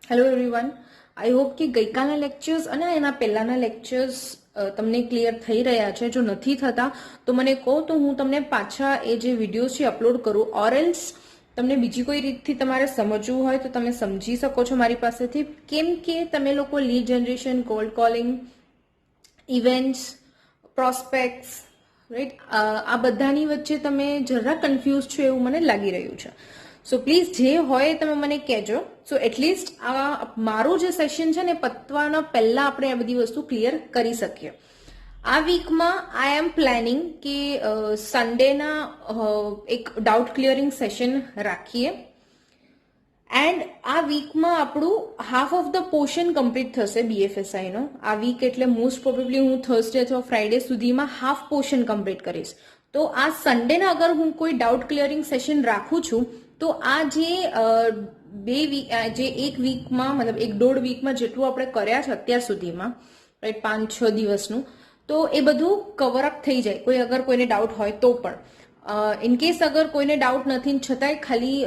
Hello everyone, I hope કે ગઈકાલના lectures અને એના પહેલાના લેક્ચર્સ તમને ક્લિયર થઈ રહ્યા છે. જો નથી થતા તો મને કહો તો હું તમને પાછા એ જે વિડીયોઝ છે અપલોડ કરું, ઓર એલ્સ તમને બીજી કોઈ રીતથી તમારે સમજવું હોય તો તમે સમજી શકો છો મારી પાસેથી. કેમ કે તમે લોકો lead generation, cold calling, events, prospects, right, આ બધાની વચ્ચે તમે જરા કન્ફ્યુઝ છો એવું મને લાગી રહ્યું છે. સો પ્લીઝ જે હોય તમે મને કહેજો. સો એટલીસ્ટ આ મારું જે સેશન છે ને પતવાના પહેલા આપણે આ બધી વસ્તુ ક્લિયર કરી શકીએ. આ વીકમાં આઈ એમ પ્લાનિંગ કે સન્ડેના એક ડાઉટ ક્લિયરિંગ સેશન રાખીએ. એન્ડ આ વીકમાં આપણું half of the portion complete થશે BFSI નો. આ વીક એટલે મોસ્ટ પ્રોબેબલી હું થર્સડે અથવા ફ્રાઈડે સુધીમાં હાફ પોર્શન કમ્પ્લીટ કરીશ. તો આ સન્ડેના અગર હું કોઈ ડાઉટ ક્લિયરિંગ સેશન રાખું છું તો આ જે એક વીકમાં મતલબ 1-1.5 વીકમાં જેટલું આપણે કર્યા છે અત્યાર સુધીમાં, રાઈટ, 5-6 દિવસનું, તો એ બધું કવર અપ થઈ જાય. કોઈ અગર કોઈને ડાઉટ હોય તો પણ ઇનકેસ અગર કોઈને ડાઉટ નથી છતાંય ખાલી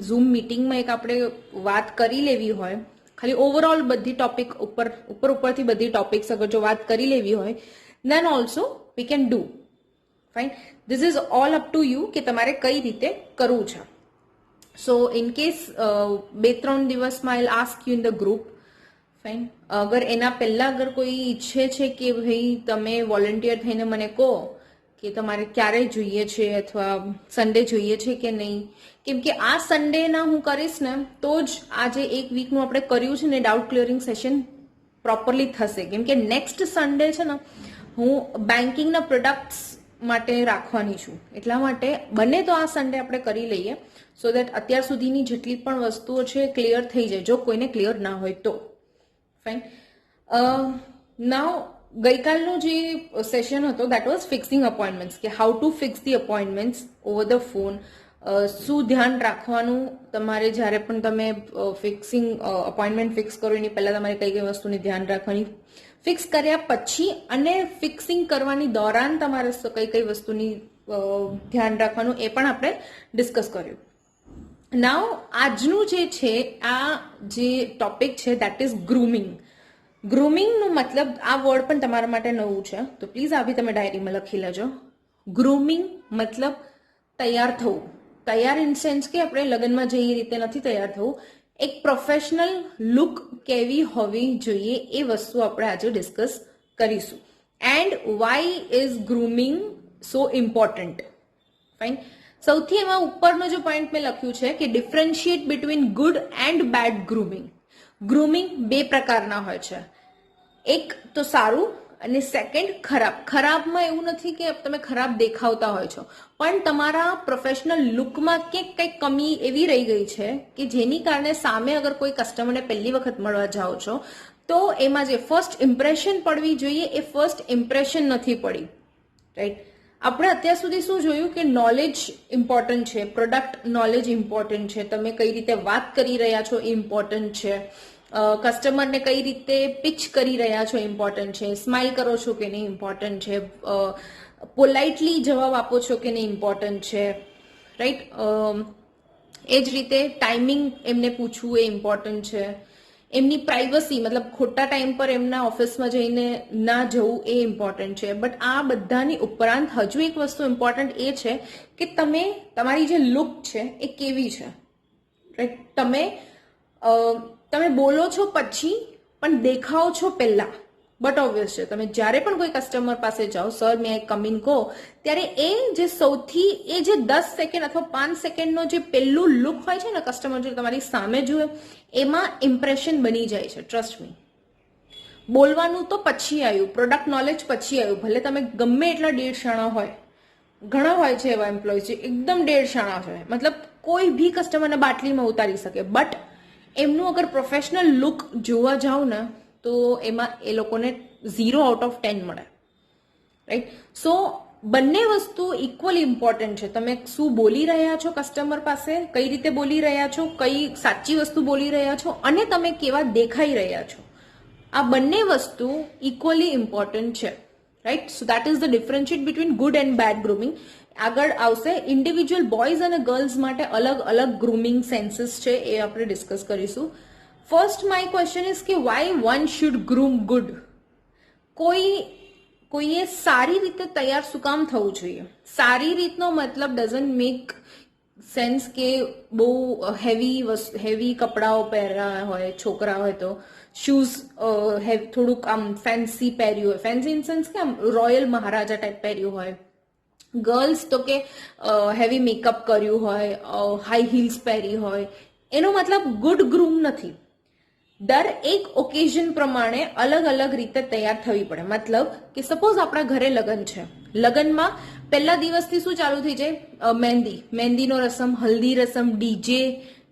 ઝૂમ મિટિંગમાં એક આપણે વાત કરી લેવી હોય, ખાલી ઓવરઓલ બધી ટોપિક ઉપરથી બધી ટોપિક્સ અગર જો વાત કરી લેવી હોય, then also we can do fine. This is all up to you કે તમારે કઈ રીતે કરવું છે. સો ઇન કેસ 2-3 દિવસમાં આઈ ask you in the group, fine. અગર એના પહેલા અગર કોઈ ઈચ્છે છે કે ભાઈ તમે વોલન્ટિયર થઈને મને કહો કે તમારે ક્યારે જોઈએ છે અથવા સન્ડે જોઈએ છે કે નહીં, કેમ કે આ સન્ડેના હું કરીશ ને તો જ આ જે એક વીકનું આપણે કર્યું છે ને ડાઉટ ક્લિયરિંગ સેશન પ્રોપરલી થશે. કેમ કે નેક્સ્ટ સન્ડે છે ને હું બેન્કિંગના પ્રોડક્ટ્સ માટે રાખવાની છું. એટલા માટે બને તો આ સન્ડે આપણે કરી લઈએ સો દેટ અત્યાર સુધીની જેટલી પણ વસ્તુઓ છે ક્લિયર થઈ જાય, જો કોઈને ક્લિયર ના હોય તો. ફાઇન. નાઉ ગઈકાલનું જે સેશન હતો દેટ વોઝ ફિક્સિંગ અપોઇન્ટમેન્ટ્સ, કે how to fix the appointments over the phone. શું ધ્યાન રાખવાનું તમારે જ્યારે પણ તમે અપોઇન્ટમેન્ટ ફિક્સ કરો એની પહેલાં તમારે કઈ કઈ વસ્તુની ધ્યાન રાખવાની, ફિક્સ કર્યા પછી અને ફિક્સિંગ કરવાની દોરાન તમારે કઈ કઈ વસ્તુની ધ્યાન રાખવાનું એ પણ આપણે ડિસ્કસ કર્યું. નાઉ આજનું જે છે આ જે ટોપિક છે દેટ ઇઝ ગ્રુમિંગ. ગ્રુમિંગનું મતલબ આ વર્ડ પણ તમારા માટે નવું છે તો પ્લીઝ આ બી તમે ડાયરીમાં લખી લેજો. ગ્રુમિંગ મતલબ તૈયાર થવું. તૈયાર ઇન સેન્સ કે આપણે લગ્નમાં જઈએ રીતે નથી તૈયાર થવું, એક પ્રોફેશનલ લુક કેવી હોવી જોઈએ એ વસ્તુ આપણે આજે ડિસ્કસ કરીશું. And why is grooming so important. Fine. સૌથી એમાં ઉપરનો જો પોઈન્ટ મેં લખ્યું છે કે differentiate between good and bad grooming. Grooming 2 પ્રકારના હોય છે, એક તો સારું અને સેકન્ડ ખરાબ. ખરાબમાં એવું નથી કે તમે ખરાબ દેખાવતા હોય છો, પણ તમારા પ્રોફેશનલ લુકમાં કંઈક કમી એવી રહી ગઈ છે કે જેની કારણે સામે અગર કોઈ કસ્ટમરને પહેલી વખત મળવા જાઓ છો તો એમાં જે ફર્સ્ટ ઇમ્પ્રેશન પડવી જોઈએ એ ફર્સ્ટ ઇમ્પ્રેશન નથી પડી. રાઈટ. આપણે અત્યાર સુધી શું જોયું કે નોલેજ ઇમ્પોર્ટન્ટ છે, પ્રોડક્ટ નોલેજ ઇમ્પોર્ટન્ટ છે, તમે કઈ રીતે વાત કરી રહ્યા છો એ ઇમ્પોર્ટન્ટ છે, કસ્ટમરને કઈ રીતે પિચ કરી રહ્યા છો ઇમ્પોર્ટન્ટ છે, સ્માઇલ કરો છો કે નહીં ઇમ્પોર્ટન્ટ છે, પોલાઇટલી જવાબ આપો છો કે નહીં ઇમ્પોર્ટન્ટ છે, રાઈટ. એ જ રીતે ટાઈમિંગ એમને પૂછવું એ ઇમ્પોર્ટન્ટ છે, એમની પ્રાઇવસી મતલબ ખોટા ટાઈમ પર એમના ઓફિસમાં જઈને ના જવું એ ઇમ્પોર્ટન્ટ છે. બટ આ બધાની ઉપરાંત હજુ એક વસ્તુ ઇમ્પોર્ટન્ટ એ છે કે તમારી જે લુક છે એ કેવી છે, રાઈટ. તમે બોલો છો પછી પણ દેખાઓ છો પહેલા. બટ ઓબ્વિયસ છે તમે જ્યારે પણ કોઈ કસ્ટમર પાસે જાઓ, sir May I come in કહો, ત્યારે એ જે 10 સેકન્ડ અથવા 5 સેકન્ડનો જે પહેલું લુક હોય છે ને કસ્ટમર જો તમારી સામે જુએ એમાં ઇમ્પ્રેશન બની જાય છે. Trust me. બોલવાનું તો પછી આવ્યું, પ્રોડક્ટ નોલેજ પછી આવ્યું. ભલે તમે ગમે એટલા ડેઢશાણા હોય, ઘણા હોય છે એવા એમ્પ્લોય જે એકદમ ડેઢશાણા છે, મતલબ કોઈ બી કસ્ટમરને બાટલીમાં ઉતારી શકે, બટ એમનું અગર પ્રોફેશનલ લુક જોવા જાઓ ને તો એમાં એ લોકોને 0 આઉટ ઓફ 10 મળે. રાઈટ. સો બંને વસ્તુ ઇક્વલી ઇમ્પોર્ટન્ટ છે. તમે શું બોલી રહ્યા છો કસ્ટમર પાસે, કઈ રીતે બોલી રહ્યા છો, કઈ સાચી વસ્તુ બોલી રહ્યા છો અને તમે કેવા દેખાઈ રહ્યા છો, આ બંને વસ્તુ ઇક્વલી ઇમ્પોર્ટન્ટ છે. Right. So that is the differentiate between good and bad grooming. આગળ આવશે ઇન્ડિવિજ્યુઅલ બોયઝ અને ગર્લ્સ માટે અલગ અલગ ગ્રુમિંગ સેન્સીસ છે એ આપણે ડિસ્કસ કરીશું. ફર્સ્ટ માય ક્વેશ્ચન ઇઝ કે why one should groom good. કોઈએ સારી રીતે તૈયાર શું કામ થવું જોઈએ? સારી રીતનો મતલબ ડઝન્ટ મેક સેન્સ કે બહુ હેવી કપડાઓ પહેર્યા હોય, છોકરા હોય તો શૂઝ થોડુંક આમ ફેન્સી પહેર્યું હોય, ફેન્સી ઇન સેન્સ કે આમ રોયલ મહારાજા ટાઈપ પહેર્યું હોય. ગર્લ્સ તો કે હેવી મેકઅપ કર્યું હોય, હાઈ હીલ્સ પહેરી હોય. એનો મતલબ ગુડ ગ્રૂમ નથી. એક ઓકેઝન પ્રમાણે અલગ અલગ રીતે તૈયાર થવી પડે. મતલબ કે સપોઝ આપણા ઘરે લગ્ન છે, લગ્નમાં પહેલા દિવસથી શું ચાલુ થઈ જાય? મહેંદીનો રસમ, હલ્દી રસમ, DJ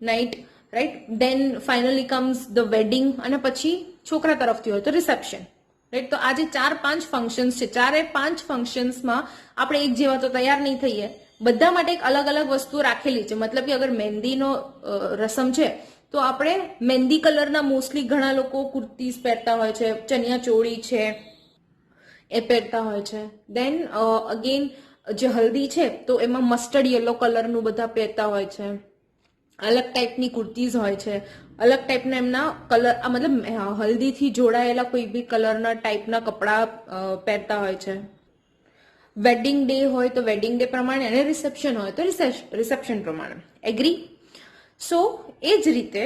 night, right. Then finally comes the wedding, અને પછી છોકરા તરફથી હોય તો રિસેપ્શન, રાઈટ. તો આજે 4-5 ફંક્શન્સ છે. 4-5 ફંક્શન્સમાં આપણે એક જેવા તો તૈયાર નહીં થઈએ. બધા માટે એક અલગ અલગ વસ્તુ રાખેલી છે. મતલબ કે અગર મહેંદીનો રસમ છે તો આપણે મહેંદી કલરના મોસ્ટલી ઘણા લોકો કુર્તીઝ પહેરતા હોય છે, ચણિયા ચોળી છે એ પહેરતા હોય છે. દેન અગેન જે હલ્દી છે તો એમાં મસ્ટર્ડ યલો કલરનું બધા પહેરતા હોય છે. અલગ ટાઈપની કુર્તીઝ હોય છે, અલગ ટાઈપના એમના કલર, મતલબ હલ્દીથી જોડાયેલા કોઈ બી કલરના ટાઈપના કપડાં પહેરતા હોય છે. વેડિંગ ડે હોય તો વેડિંગ ડે પ્રમાણે, અને રિસેપ્શન હોય તો રિસેપ્શન પ્રમાણે. એગ્રી? સો એ જ રીતે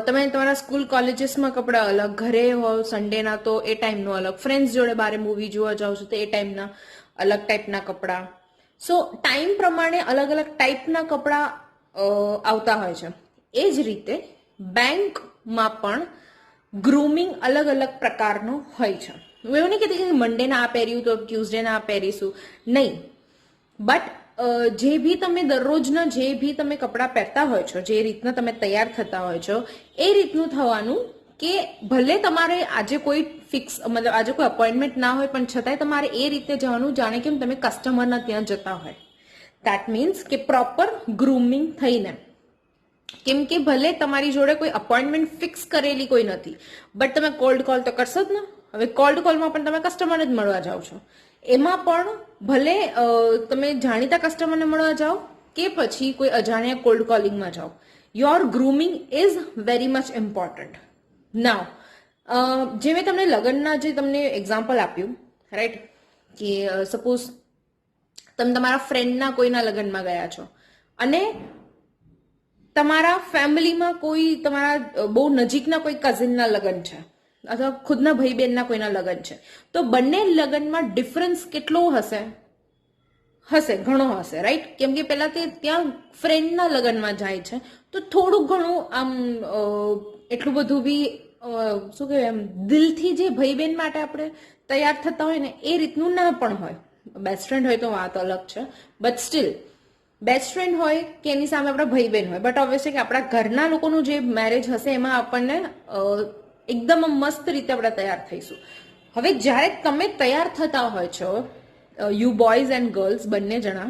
તમે તમારા સ્કૂલ કોલેજીસમાં કપડાં અલગ, ઘરે હો સન્ડેના તો એ ટાઈમનું અલગ, ફ્રેન્ડ્સ જોડે બારે મૂવી જોવા જાઓ છો તો એ ટાઈમના અલગ ટાઈપના કપડાં. સો ટાઈમ પ્રમાણે અલગ અલગ ટાઈપના કપડાં આવતા હોય છે. એ જ રીતે બેંકમાં પણ ગ્રૂમિંગ અલગ અલગ પ્રકારનો હોય છે. હું એવું નહીં કહેતી કે મંડેના આ પહેર્યું તો ટ્યુઝડેના આ પહેરીશું, નહીં. બટ જે ભી તમે દરરોજના જે ભી તમે કપડાં પહેરતા હોય છો, જે રીતના તમે તૈયાર થતા હોય છો, એ રીતનું થવાનું કે ભલે તમારે આજે કોઈ ફિક્સ, મતલબ આજે કોઈ અપોઇન્ટમેન્ટ ના હોય પણ છતાંય તમારે એ રીતે જવાનું જાણે કેમ તમે કસ્ટમરના ત્યાં જતા હોય. દેટ મીન્સ કે પ્રોપર ગ્રૂમિંગ થઈને. કેમ કે ભલે તમારી જોડે કોઈ અપોઇન્ટમેન્ટ ફિક્સ કરેલી કોઈ નથી, બટ તમે કોલ્ડ કોલ તો કરશો જ ને. હવે કોલ્ડ કોલમાં પણ તમે કસ્ટમરને જ મળવા જાઓ છો. એમાં પણ ભલે તમે જાણીતા કસ્ટમરને મળવા જાઓ કે પછી કોઈ અજાણ્યા કોલ્ડ કોલિંગમાં જાઓ, your grooming is very much important. Now જે મેં તમને લગ્નના જે તમને એક્ઝામ્પલ આપ્યું, રાઈટ, કે સપોઝ તમે તમારા ફ્રેન્ડના કોઈના લગ્નમાં ગયા છો અને તમારા ફેમિલીમાં કોઈ તમારા બહુ નજીકના કોઈ કઝિનના લગ્ન છે અથવા ખુદના ભાઈ બહેનના કોઈના લગ્ન છે, તો બંને લગ્નમાં ડિફરન્સ કેટલો હશે? ઘણો હશે, રાઈટ. કેમ કે પહેલા તે ત્યાં ફ્રેન્ડના લગ્નમાં જાય છે તો થોડું ઘણું આમ એટલું બધું બી શું કહેવાય, એમ દિલથી જે ભાઈ બહેન માટે આપણે તૈયાર થતા હોય ને એ રીતનું ના પણ હોય. બેસ્ટ ફ્રેન્ડ હોય તો વાત અલગ છે, બટ સ્ટીલ બેસ્ટ ફ્રેન્ડ હોય કે એની સામે આપણા ભાઈ બહેન હોય, બટ ઓબ્વિયસલી કે આપણા ઘરના લોકોનું જે મેરેજ હશે એમાં આપણને એકદમ મસ્ત રીતે આપણે તૈયાર થઈશું. હવે જ્યારે તમે તૈયાર થતા હોય છો, યુ બોયઝ એન્ડ ગર્લ્સ બંને જણા,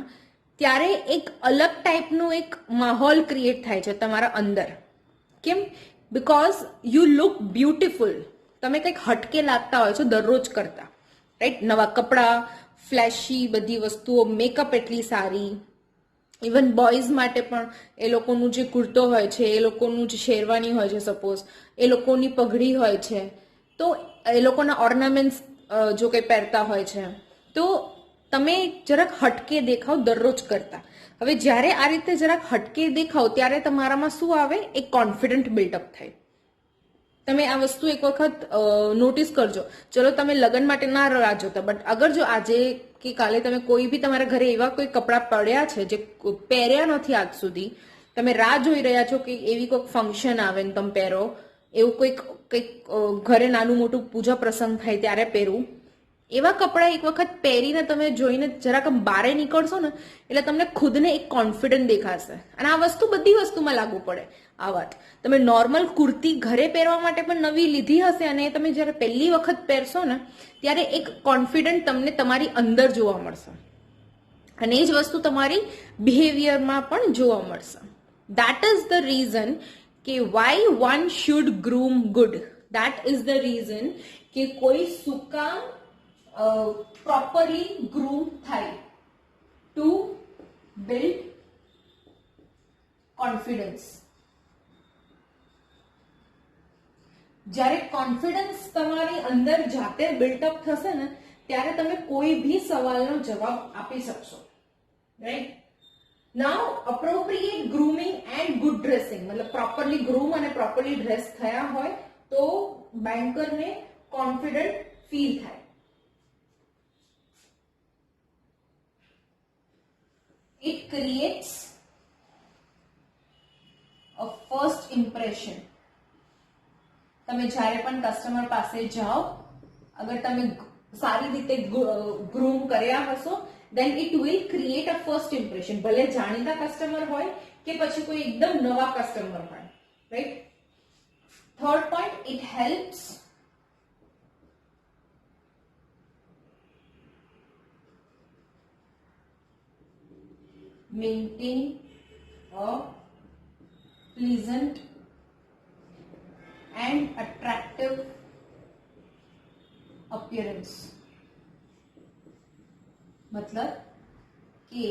ત્યારે એક અલગ ટાઈપનું એક માહોલ ક્રિએટ થાય છે તમારા અંદર. કેમ? Because you look beautiful. તમે કંઈક હટકે લાગતા હોય છો દરરોજ કરતા, રાઈટ. નવા કપડાં, ફ્લેશી બધી વસ્તુઓ, મેકઅપ એટલી સારી. ઇવન બોયઝ માટે પણ એ લોકોનું જે કુર્તો હોય છે, એ લોકોનું જે શેરવાની હોય છે, સપોઝ એ લોકોની પગડી હોય છે, તો એ લોકોના ઓર્નામેન્ટ્સ જો કંઈ પહેરતા હોય છે, તો તમે જરાક હટકે દેખાવ દરરોજ કરતા. હવે જ્યારે આ રીતે જરાક હટકે દેખાવ ત્યારે તમારામાં શું આવે? એક કોન્ફિડન્ટ બિલ્ડઅપ થાય. તમે આ વસ્તુ એક વખત નોટિસ કરજો. ચલો તમે લગ્ન માટે ના રાહ જોતા, બટ અગર જો આજે કે કાલે તમે કોઈ બી તમારા ઘરે એવા કોઈ કપડાં પડ્યા છે જે પહેર્યા નથી આજ સુધી, તમે રાહ જોઈ રહ્યા છો કે એવી કોઈક ફંક્શન આવે ને તમે પહેરો, એવું કંઈક ઘરે નાનું મોટું પૂજા પ્રસંગ થાય ત્યારે પહેરવું, એવા કપડાં એક વખત પહેરીને તમે જોઈને જરાક બારે નીકળશો ને એટલે તમને ખુદને એક કોન્ફિડન્ટ દેખાશે. અને આ વસ્તુ બધી વસ્તુમાં લાગુ પડે. આ વાત તમે નોર્મલ કુર્તી ઘરે પહેરવા માટે પણ નવી લીધી હશે અને તમે જ્યારે પહેલી વખત પહેરશો ને ત્યારે એક કોન્ફિડન્ટ તમને તમારી અંદર જોવા મળશે, અને એ જ વસ્તુ તમારી બિહેવિયરમાં પણ જોવા મળશે. દેટ ઇઝ ધ રીઝન કે why one should groom good. That is the reason કે કોઈ શું કામ properly groom થાય to build confidence. જ્યારે કોન્ફિડન્સ તમારી અંદર જાતે બિલ્ટઅપ થશે ને ત્યારે તમે કોઈ બી સવાલનો જવાબ આપી શકશો, right? Now appropriate grooming and good dressing, મતલબ પ્રોપરલી ગ્રૂમ અને પ્રોપરલી ડ્રેસ થયા હોય તો બેન્કરને કોન્ફિડન્ટ ફીલ થાય. It creates a first impression. તમે જ્યારે પણ કસ્ટમર પાસે જાઓ, અગર તમે સારી રીતે ગ્રૂમ કર્યા હશો, then it will create a first impression. ભલે જાણીતા કસ્ટમર હોય કે પછી કોઈ એકદમ નવા કસ્ટમર હોય, right? Third point, it helps maintain a pleasant and attractive appearance. मतलब કે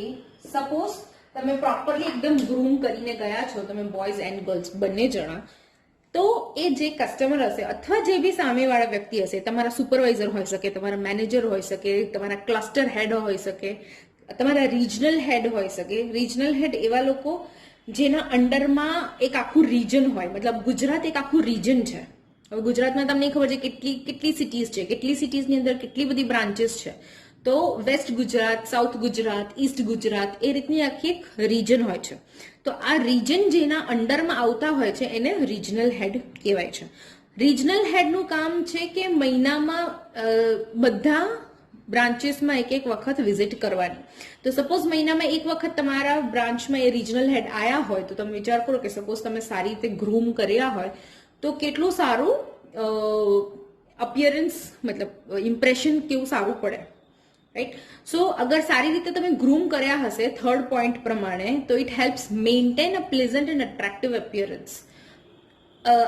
સપોઝ તમે પ્રોપરલી એકદમ ગ્રૂમ કરીને ગયા છો, તમે બોયઝ એન્ડ ગર્લ્સ બંને જણા, તો એ જે કસ્ટમર હશે અથવા જે બી સામેવાળા વ્યક્તિ હશે, તમારા સુપરવાઇઝર હોઈ શકે, તમારા મેનેજર હોઈ શકે, તમારા ક્લસ્ટર હેડ હોઈ શકે, તમારા રિજનલ હેડ હોઈ શકે. રિજનલ હેડ એવા લોકો જેના અંડરમાં એક આખું રીજન હોય, મતલબ ગુજરાત એક આખું રીજન છે. હવે ગુજરાતમાં તમને ખબર છે કેટલી સિટીઝ છે, કેટલી સિટીઝની અંદર કેટલી બધી બ્રાન્ચીસ છે. તો west Gujarat, south Gujarat, east Gujarat, એ રીતની આખી એક રીજન હોય છે. તો આ રીજન જેના અંડરમાં આવતા હોય છે એને રિજનલ હેડ કહેવાય છે. રિજનલ હેડનું કામ છે કે મહિનામાં બધા બ્રાન્ચીસમાં એક વખત વિઝિટ કરવાની. તો સપોઝ મહિનામાં એક વખત તમારા બ્રાન્ચમાં એ રિજનલ હેડ આયા હોય તો તમે વિચાર કરો કે સપોઝ તમે સારી રીતે ગ્રૂમ કર્યા હોય તો કેટલું સારું અપિયરન્સ, મતલબ ઇમ્પ્રેશન કેવું સારું પડે, રાઈટ? સો અગર સારી રીતે તમે ગ્રૂમ કર્યા હશે થર્ડ પોઈન્ટ પ્રમાણે, તો it helps maintain a pleasant and attractive appearance.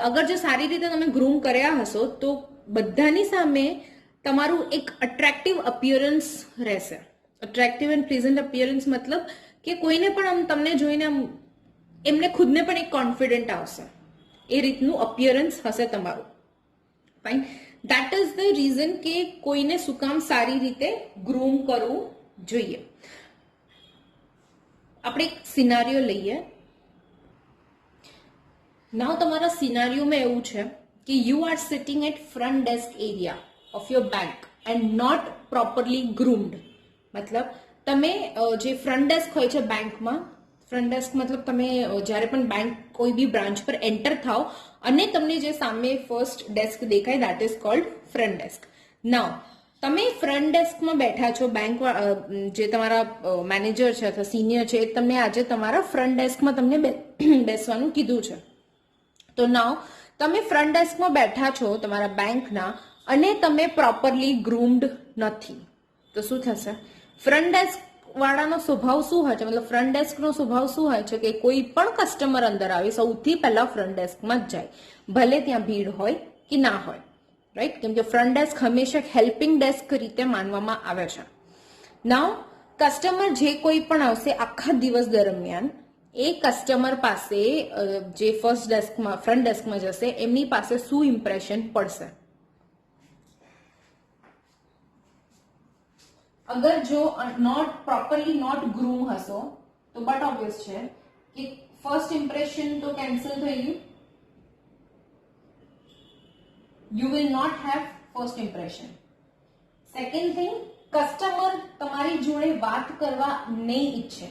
અગર જો સારી રીતે તમે ગ્રૂમ કર્યા હશો તો બધાની સામે તમારું એક અટ્રેક્ટિવ અપિયરન્સ રહેશે. અટ્રેક્ટિવ એન્ડ પ્લેઝન્ટ અપિયરન્સ મતલબ કે કોઈને પણ આમ તમને જોઈને આમ એમને ખુદને પણ એક કોન્ફિડન્ટ આવશે, એ રીતનું અપિયરન્સ હશે તમારું. Fine, that is the reason કે કોઈને શું કામ સારી રીતે ગ્રૂમ કરવું જોઈએ. આપણે એક સિનારીઓ લઈએ. નાઉ તમારા સિનારીઓમાં એવું છે કે you are sitting at front desk area of your bank and not properly groomed. મતલબ તમે જે ફ્રન્ટ ડેસ્ક હોય છે બેંકમાં, ફ્રન્ટ ડેસ્ક મતલબ તમે જ્યારે પણ બેંક કોઈ બી બ્રાન્ચ પર એન્ટર થાઓ અને તમને જે સામે ફર્સ્ટ ડેસ્ક દેખાય, that is called front desk. Now તમે ફ્રન્ટ ડેસ્કમાં બેઠા છો, બેંક જે તમારા મેનેજર છે અથવા સિનિયર છે તમને આજે તમારા ફ્રન્ટ ડેસ્કમાં તમને બેસવાનું કીધું છે. તો નાઉ તમે ફ્રન્ટ ડેસ્કમાં બેઠા છો તમારા બેંકના અને તમે પ્રોપરલી ગ્રૂમ્ડ નથી, તો શું થશે? ફ્રન્ટ ડેસ્ક વાળાનો સ્વભાવ શું હોય છે, મતલબ ફ્રન્ટ ડેસ્કનો સ્વભાવ શું હોય છે કે કોઈ પણ કસ્ટમર અંદર આવે સૌથી પહેલા ફ્રન્ટ ડેસ્કમાં જ જાય, ભલે ત્યાં ભીડ હોય કે ના હોય, રાઈટ? કેમ કે ફ્રન્ટ ડેસ્ક હંમેશા હેલ્પિંગ ડેસ્ક રીતે માનવામાં આવે છે. નાઉ કસ્ટમર જે કોઈ પણ આવશે આખા દિવસ દરમિયાન એ કસ્ટમર પાસે જે ફર્સ્ટ ડેસ્કમાં ફ્રન્ટ ડેસ્કમાં જશે એમની પાસે શું ઇમ્પ્રેશન પડશે? અગર જો પ્રોપરલી નોટ ગ્રૂમ હશો તો બટ ઓબ્વિયસ છે કે ફર્સ્ટ ઇમ્પ્રેશન તો કેન્સલ થઈ ગયું. You will not have first impression. Second thing, customer તમારી જોડે વાત કરવા નહીં ઈચ્છે,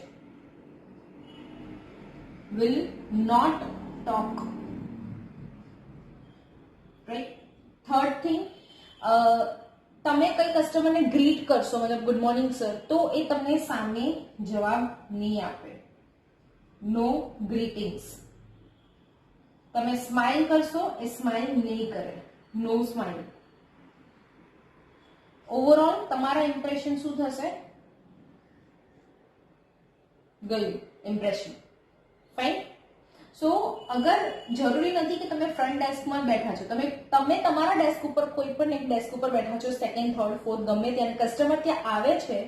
will not talk, right? Third thing, તમે કઈ કસ્ટમરને ગ્રીટ કરશો, મતલબ ગુડ મોર્નિંગ સર, તો એ તમને સામે જવાબ નહીં આપે, નો ગ્રીટિંગ્સ. તમે સ્માઇલ કરશો, એ સ્માઇલ નહીં કરે, નો સ્માઇલ. ઓવરઓલ તમારા ઇમ્પ્રેશન શું થશે? ગયું ઇમ્પ્રેશન. ફાઇન. સો અગર જરૂરી નથી કે તમે ફ્રન્ટ ડેસ્કમાં બેઠા છો, તમે તમારા ડેસ્ક ઉપર કોઈ પણ એક ડેસ્ક ઉપર બેઠા છો, સેકન્ડ, થર્ડ, ફોર્થ, ગમે ત્યાં કસ્ટમર ત્યાં આવે છે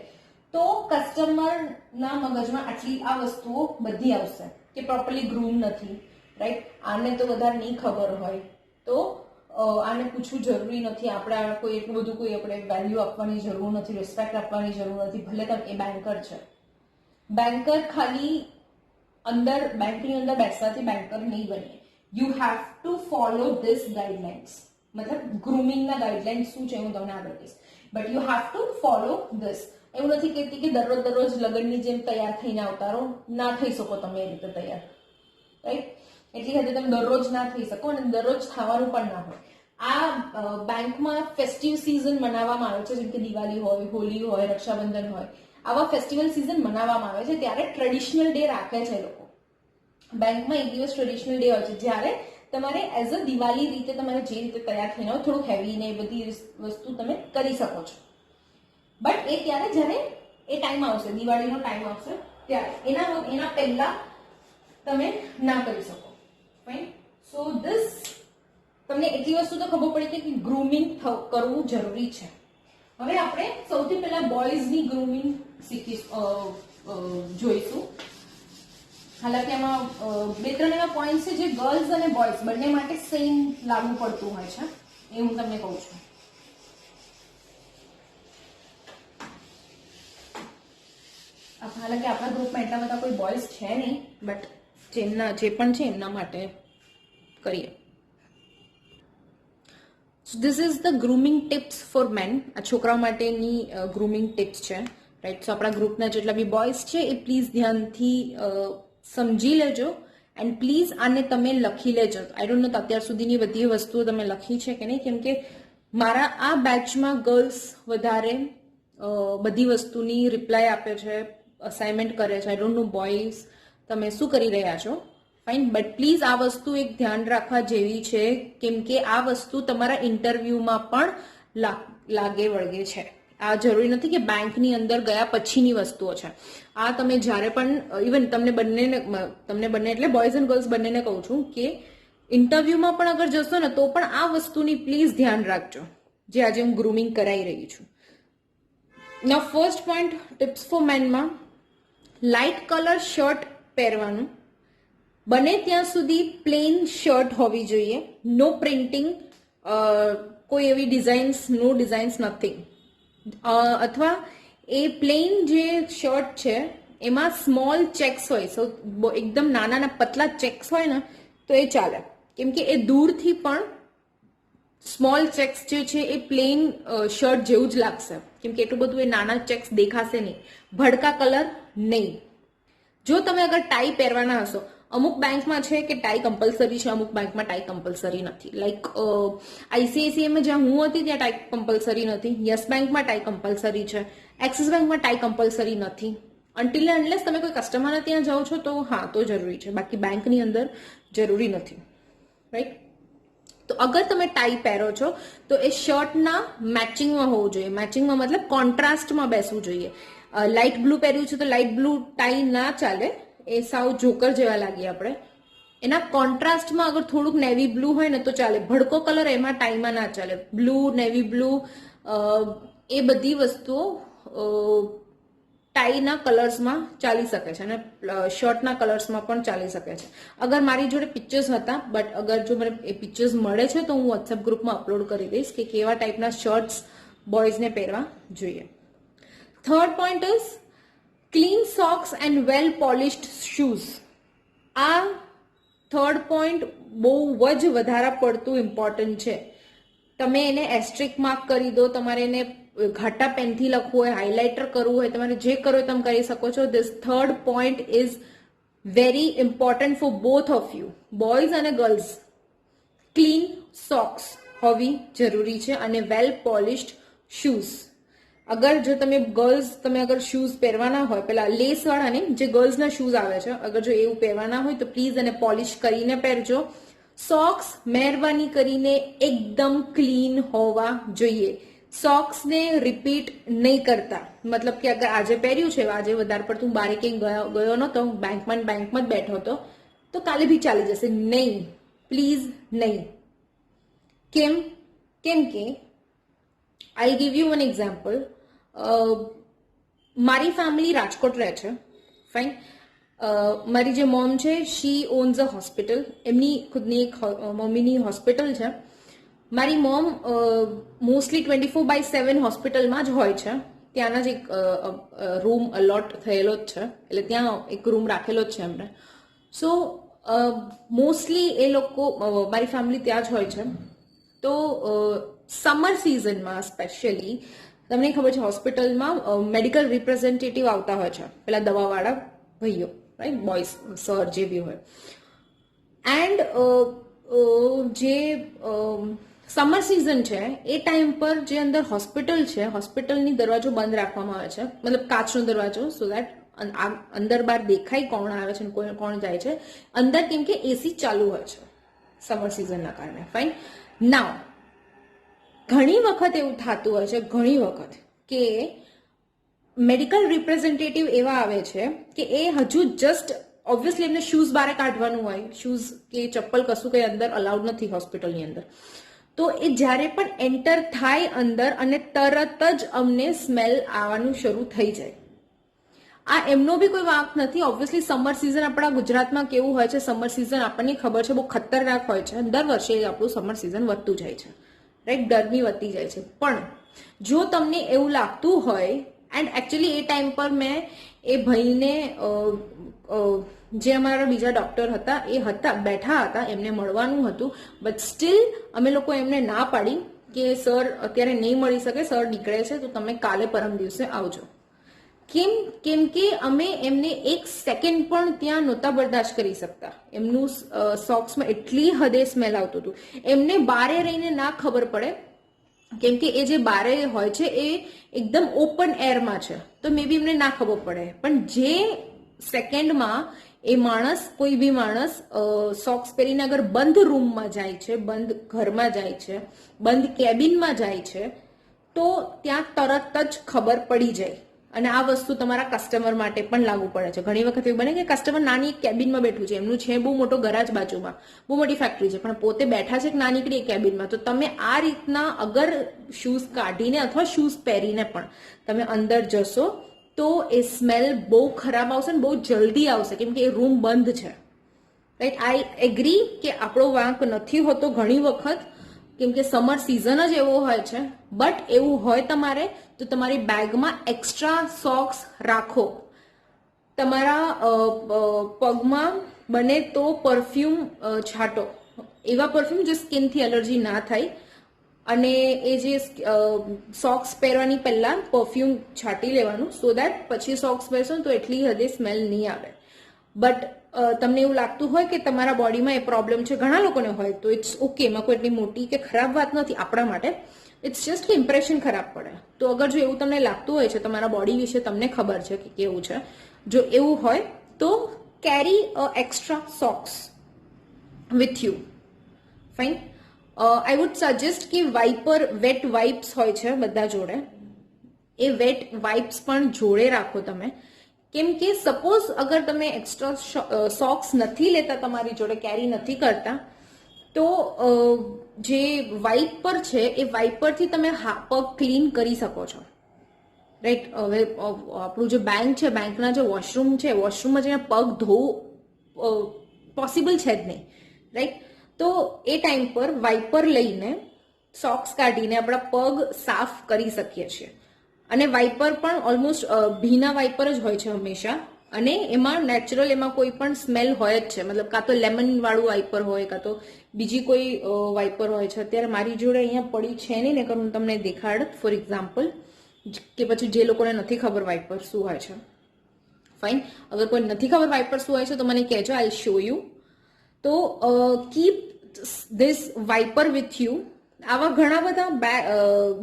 તો કસ્ટમરના મગજમાં આટલી આ વસ્તુઓ બધી આવશે કે પ્રોપરલી ગ્રૂમ નથી, રાઈટ? આને તો વધારે નહીં ખબર હોય, તો આને પૂછવું જરૂરી નથી, આપણે કોઈ એટલું બધું કોઈ આપણે વેલ્યુ આપવાની જરૂર નથી, રિસ્પેક્ટ આપવાની જરૂર નથી, ભલે તમે એ બેન્કર છે. બેન્કર ખાલી અંદર બેંકની અંદર બેસવાથી બેન્કર નહીં બને. You have two follow this guidelines. મતલબ ગ્રુમિંગના ગાઈડલાઇન્સ શું છે હું તમને આગળ કહીશ, but you have two follow this. એવું નથી કહેતી કે દરરોજ લગ્નની જેમ તૈયાર થઈને આવતા રહો, ના થઈ શકો તમે એ રીતે તૈયાર, રાઈટ? એટલી હદે તમે દરરોજ ના થઈ શકો અને દરરોજ થવાનું પણ ના હોય. આ બેંકમાં ફેસ્ટિવ સિઝન મનાવવામાં આવે છે, જેમ કે દિવાળી હોય, હોલી હોય, રક્ષાબંધન હોય, આવા ફેસ્ટિવલ સિઝન મનાવવામાં આવે છે ત્યારે ટ્રેડિશનલ ડે રાખે છે લોકો. બેંકમાં એક દિવસ ટ્રેડિશનલ ડે હોય છે જ્યારે તમારે એઝ અ દિવાળી રીતે તમારે જે રીતે તૈયાર થઈને હોય, થોડું હેવી ને એ બધી વસ્તુ તમે કરી શકો છો. બટ એ ત્યારે જ્યારે એ ટાઈમ આવશે, દિવાળીનો ટાઈમ આવશે ત્યારે, એના પહેલા તમે ના કરી શકો. ફાઇન. સો ધીસ તમને એટલી વસ્તુ તો ખબર પડી કે ગ્રુમિંગ કરવું જરૂરી છે. હવે આપણે સૌથી પહેલા બોયઝની ગ્રુમિંગ જોઈશું. હાલાકી આમાં બે ત્રણ એવા પોઈન્ટ છે જે ગર્લ્સ અને બોયઝ બંને માટે સેમ લાગુ પડતું હોય છે, એ હું તમને કહું છું. હાલાકી આપણા ગ્રુપમાં એટલા બધા કોઈ બોયઝ છે નહીં, બટ જે પણ છે એમના માટે કરીએ. This is the grooming tips for men. આ છોકરાઓ માટેની ગ્રુમિંગ ટિપ્સ છે, રાઈટ? સો આપણા ગ્રુપના જેટલા બી બોયઝ છે એ પ્લીઝ ધ્યાનથી સમજી લેજો એન્ડ પ્લીઝ આને તમે લખી લેજો. આઈ ડોન્ટ નો અત્યાર સુધીની બધી વસ્તુઓ તમે લખી છે કે નહીં, કેમ કે મારા આ બેચમાં ગર્લ્સ વધારે બધી વસ્તુની રિપ્લાય આપે છે, અસાઇનમેન્ટ કરે છે. આઈ ડોન્ટ નો બોયઝ તમે શું કરી રહ્યા છો, ફાઇન. બટ પ્લીઝ આ વસ્તુ એક ધ્યાન રાખવા જેવી છે, કેમ કે આ વસ્તુ તમારા ઇન્ટરવ્યુમાં પણ લાગે વળગે છે. આ જરૂરી નથી કે બેંકની અંદર ગયા પછીની વસ્તુઓ છે. આ તમે જ્યારે પણ ઇવન તમને બંને એટલે બોયઝ એન્ડ ગર્લ્સ બંનેને કહું છું કે ઇન્ટરવ્યુમાં પણ અગર જશો ને તો પણ આ વસ્તુની પ્લીઝ ધ્યાન રાખજો, જે આજે હું ગ્રુમિંગ કરાવી રહી છું. ના ફર્સ્ટ પોઈન્ટ ટિપ્સ ફોર મેનમાં, લાઇટ કલર શર્ટ પહેરવાનું. બને ત્યાં સુધી પ્લેન શર્ટ હોવી જોઈએ, નો પ્રિન્ટિંગ, કોઈ એવી ડિઝાઇન્સ, નો ડિઝાઇન્સ, નથિંગ. અથવા એ પ્લેન જે શર્ટ છે એમાં સ્મોલ ચેક્સ હોય, સો એકદમ નાના પતલા ચેક્સ હોય ને તો એ ચાલે, કેમ કે એ દૂરથી પણ સ્મોલ ચેક્સ જે છે એ પ્લેન શર્ટ જેવું જ લાગશે, કેમ કે એટલું બધું એ નાના ચેક્સ દેખાશે નહીં. ભડકા કલર નહીં. જો તમે અગર ટાઈ પહેરવાના હશો, અમુક બેંકમાં છે કે ટાઈ કમ્પલસરી છે, અમુક બેંકમાં ટાઈ કમ્પલસરી નથી. લાઈક આઈસીઆઈસીઆઈમાં જ્યાં હું હતી ત્યાં ટાઈ કમ્પલસરી નથી, યસ બેંકમાં ટાઈ કમ્પલસરી છે, એક્સિસ બેંકમાં ટાઈ કમ્પલસરી નથી. અનટિલ અનલેસ તમે કોઈ કસ્ટમરના ત્યાં જાઓ છો તો હા, તો જરૂરી છે, બાકી બેંકની અંદર જરૂરી નથી, રાઈટ? તો અગર તમે ટાઈ પહેરો છો તો એ શર્ટના મેચિંગમાં હોવું જોઈએ. મેચિંગમાં મતલબ કોન્ટ્રાસ્ટમાં બેસવું જોઈએ. લાઇટ બ્લુ પહેર્યું છે તો લાઇટ બ્લુ ટાઈ ના ચાલે, એ સાવ જોકર જેવા લાગીએ આપણે. એના કોન્ટ્રાસ્ટમાં અગર થોડુંક નેવી બ્લુ હોય ને તો ચાલે. ભડકો કલર એમાં ટાઈમાં ના ચાલે. બ્લુ, નેવી બ્લુ એ બધી વસ્તુઓ ટાઈના કલર્સમાં ચાલી શકે છે અને શર્ટના કલર્સમાં પણ ચાલી શકે છે. અગર મારી જોડે પિક્ચર્સ હતા, બટ અગર જો મને એ પિક્ચર્સ મળે છે તો હું વોટ્સએપ ગ્રુપમાં અપલોડ કરી દઈશ કે કેવા ટાઈપના શર્ટ્સ બોયઝને પહેરવા જોઈએ. Third point is clean socks and well polished shoes. આ થર્ડ પોઈન્ટ બહુ જ વધારે પડતું ઇમ્પોર્ટન્ટ છે. તમે એને એસ્ટ્રિક માર્ક કરી દો, તમારે એને ઘાટા પેનથી લખવું હોય, હાઇલાઇટર કરવું હોય, તમારે જે કરવું હોય તમે કરી શકો છો. This third point is very important for both of you, boys અને ગર્લ્સ. ક્લીન સોક્સ હોવી જરૂરી છે અને વેલ પોલિશ્ડ શૂઝ. અગર જો તમે ગર્લ્સ, તમે અગર શૂઝ પહેરવાના હોય, પેલા લેસ વાળા ને જે ગર્લ્સના શૂઝ આવે છે, અગર જો એવું પહેરવાના હોય તો પ્લીઝ એને પોલિશ કરીને પહેરજો. સોક્સ મહેરબાની કરીને એકદમ ક્લીન હોવા જોઈએ. સોક્સને રિપીટ નહીં કરતા. મતલબ કે અગર આજે પહેર્યું છે, આજે વધારે પડતું બારે ક્યાંય ગયો નહોતો, બેંકમાં જ બેઠો હતો, તો કાલે બી ચાલી જશે. નહીં, પ્લીઝ નહીં. કેમ કે આઈ ગીવ યુ વન એક્ઝામ્પલ. મારી ફેમિલી રાજકોટ રહે છે, ફાઇન. મારી જે મોમ છે, શી ઓન્સ અ હોસ્પિટલ. એમની ખુદની એક મમ્મીની હોસ્પિટલ છે. મારી મોમ મોસ્ટલી 24/7 હોસ્પિટલમાં જ હોય છે. ત્યાંના જ એક રૂમ અલોટ થયેલો જ છે, એટલે ત્યાં એક રૂમ રાખેલો જ છે એમને. સો મોસ્ટલી એ લોકો, મારી ફેમિલી ત્યાં જ હોય છે. તો સમર સિઝનમાં સ્પેશિયલી તમને ખબર છે હોસ્પિટલમાં મેડિકલ રિપ્રેઝેન્ટેટિવ આવતા હોય છે, પેલા દવાવાળા ભાઈઓ, રાઈટ, બોયઝ, સર જે બી હોય. એન્ડ જે સમર સિઝન છે એ ટાઈમ પર જે અંદર હોસ્પિટલ છે, હોસ્પિટલની દરવાજો બંધ રાખવામાં આવે છે, મતલબ કાચનો દરવાજો, સો દેટ અંદર બહાર દેખાય કોણ આવે છે અને કોણ જાય છે અંદર, કેમ કે એસી ચાલુ હોય છે સમર સિઝનના કારણે. ફાઇન. નાવ ઘણી વખત એવું થતું હોય છે, ઘણી વખત, કે મેડિકલ રિપ્રેઝેન્ટેટિવ એવા આવે છે કે એ હજુ જસ્ટ, ઓબ્વિયસલી એમને શૂઝ બહાર કાઢવાનું હોય, શૂઝ કે ચપ્પલ કશું કંઈ અંદર અલાઉડ નથી હોસ્પિટલની અંદર. તો એ જ્યારે પણ એન્ટર થાય અંદર અને તરત જ અમને સ્મેલ આવવાનું શરૂ થઈ જાય. આ એમનો બી કોઈ વાંક નથી. ઓબ્વિયસલી સમર સિઝન આપણા ગુજરાતમાં કેવું હોય છે, સમર સિઝન આપણને ખબર છે બહુ ખતરનાક હોય છે. દર વર્ષે આપણું સમર સિઝન વધતું જાય છે, રાઈટ, ગરમી વધતી જાય છે. પણ જો તમને એવું લાગતું હોય, એન્ડ એકચ્યુઅલી એ ટાઈમ પર મેં એ ભાઈને, જે અમારા બીજા ડોક્ટર હતા એ હતા, બેઠા હતા, એમને મળવાનું હતું, બટ સ્ટીલ અમે લોકો એમને ના પાડી કે સર અત્યારે નહીં મળી શકે, સર નીકળે છે, તો તમે કાલે પરમ દિવસે આવજો. કેમ કે અમે એમને એક સેકન્ડ પણ ત્યાં નહોતા બરદાશ્ત કરી શકતા. એમનું સોક્સમાં એટલી હદે સ્મેલ આવતું હતું. એમને બારે રહીને ના ખબર પડે, કેમ કે એ જે બારે હોય છે એ એકદમ ઓપન એરમાં છે, તો મે બી એમને ના ખબર પડે. પણ જે સેકન્ડમાં એ માણસ, કોઈ બી માણસ સોક્સ પહેરીને અગર બંધ રૂમમાં જાય છે, બંધ ઘરમાં જાય છે, બંધ કેબિનમાં જાય છે, તો ત્યાં તરત જ ખબર પડી જાય. અને આ વસ્તુ તમારા કસ્ટમર માટે પણ લાગુ પડે છે. ઘણી વખત એવું બને કે કસ્ટમર નાની એક કેબિનમાં બેઠું છે, એમનું છે બહુ મોટો ગરાજ બાજુમાં, બહુ મોટી ફેક્ટરી છે, પણ પોતે બેઠા છે એક નાનીકડી કેબિનમાં. તો તમે આ રીતના અગર શૂઝ કાઢીને અથવા શૂઝ પહેરીને પણ તમે અંદર જશો તો એ સ્મેલ બહુ ખરાબ આવશે ને બહુ જલ્દી આવશે, કેમ કે એ રૂમ બંધ છે, રાઈટ. આઈ એગ્રી કે આપણો વાંક નથી હોતો ઘણી વખત, કેમ કે સમર સિઝન જ એવો હોય છે. બટ એવું હોય તમારે તો તમારી બેગમાં એક્સ્ટ્રા સોક્સ રાખો. તમારા પગમાં બને તો પરફ્યુમ છાંટો, એવા પરફ્યુમ જે સ્કિનથી એલર્જી ના થાય. અને એ જે સોક્સ પહેરવાની પહેલા પરફ્યુમ છાંટી લેવાનું, સો દેટ પછી સોક્સ પહેરશો તો એટલી હદે સ્મેલ નહીં આવે. બટ તમને એવું લાગતું હોય કે તમારા બોડીમાં એ પ્રોબ્લેમ છે, ઘણા લોકોને હોય, તો ઇટ્સ ઓકે, એમાં કોઈ એટલી મોટી કે ખરાબ વાત નથી આપણા માટે. ઇટ્સ જસ્ટ કે ઇમ્પ્રેશન ખરાબ પડે. તો અગર જો એવું તમને લાગતું હોય છે, તમારા બોડી વિશે તમને ખબર છે કે કેવું છે, જો એવું હોય તો carry extra socks with you. Fine. I would suggest કે વાઇપર, વેટ વાઇપ્સ હોય છે બધા જોડે, એ વેટ વાઇપ્સ પણ જોડે રાખો તમે. કેમ કે સપોઝ અગર તમે એક્સ્ટ્રા સોક્સ નથી લેતા, તમારી જોડે કેરી નથી કરતા, તો જે વાઇપર છે એ વાઇપરથી તમે પગ ક્લીન કરી શકો છો, રાઈટ. હવે આપણું જે બેંક છે, બેંકના જે વોશરૂમ છે, વોશરૂમમાં જઈને પગ ધોવું પોસિબલ છે જ નહીં, રાઈટ. તો એ ટાઈમ પર વાઇપર લઈને સોક્સ કાઢીને આપણા પગ સાફ કરી શકીએ છીએ. અને વાઇપર પણ ઓલમોસ્ટ ભીના વાઇપર જ હોય છે હંમેશા, અને એમાં નેચરલ, એમાં કોઈ પણ સ્મેલ હોય જ છે, મતલબ કાં તો લેમન વાળું વાઇપર હોય, કાં તો બીજી કોઈ વાઇપર હોય છે. અત્યારે મારી જોડે અહીંયા પડી છે નહીં ને, હું તમને દેખાડ ફોર એક્ઝામ્પલ, કે પછી જે લોકોને નથી ખબર વાઇપર શું હોય છે. ફાઇન. અગર કોઈ નથી ખબર વાઇપર શું હોય છે તો મને કહેજો, આઈ શો યુ. તો keep this wiper with you. આવા ઘણા બધા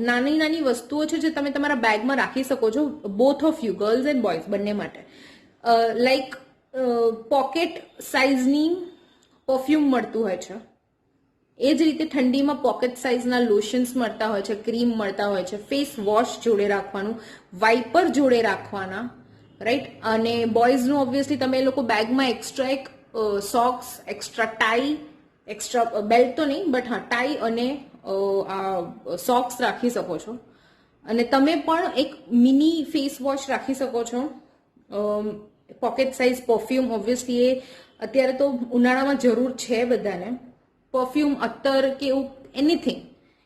નાની નાની વસ્તુઓ છે જે તમે તમારા બેગમાં રાખી શકો છો, both of you, girls and boys બંને માટે. લાઈક પોકેટ સાઇઝની પરફ્યુમ મળતું હોય છે, એ જ રીતે ઠંડીમાં પોકેટ સાઇઝના લોશન્સ મળતા હોય છે, ક્રીમ મળતા હોય છે. ફેસ વોશ જોડે રાખવાનું, વાઇપર જોડે રાખવાના, રાઈટ. અને બોયઝનું ઓબ્વિયસલી તમે એ લોકો બેગમાં એક્સ્ટ્રા એક socks, extra tie, extra belt તો નહીં, બટ હા ટાઈ અને સોક્સ રાખી શકો છો. અને તમે પણ એક મિની ફેસ વોશ રાખી શકો છો. પોકેટ સાઇઝ પરફ્યુમ ઓબ્વિયસલી એ અત્યારે તો ઉનાળામાં જરૂર છે બધાને. પરફ્યુમ, અત્તર કે એવું એનીથિંગ,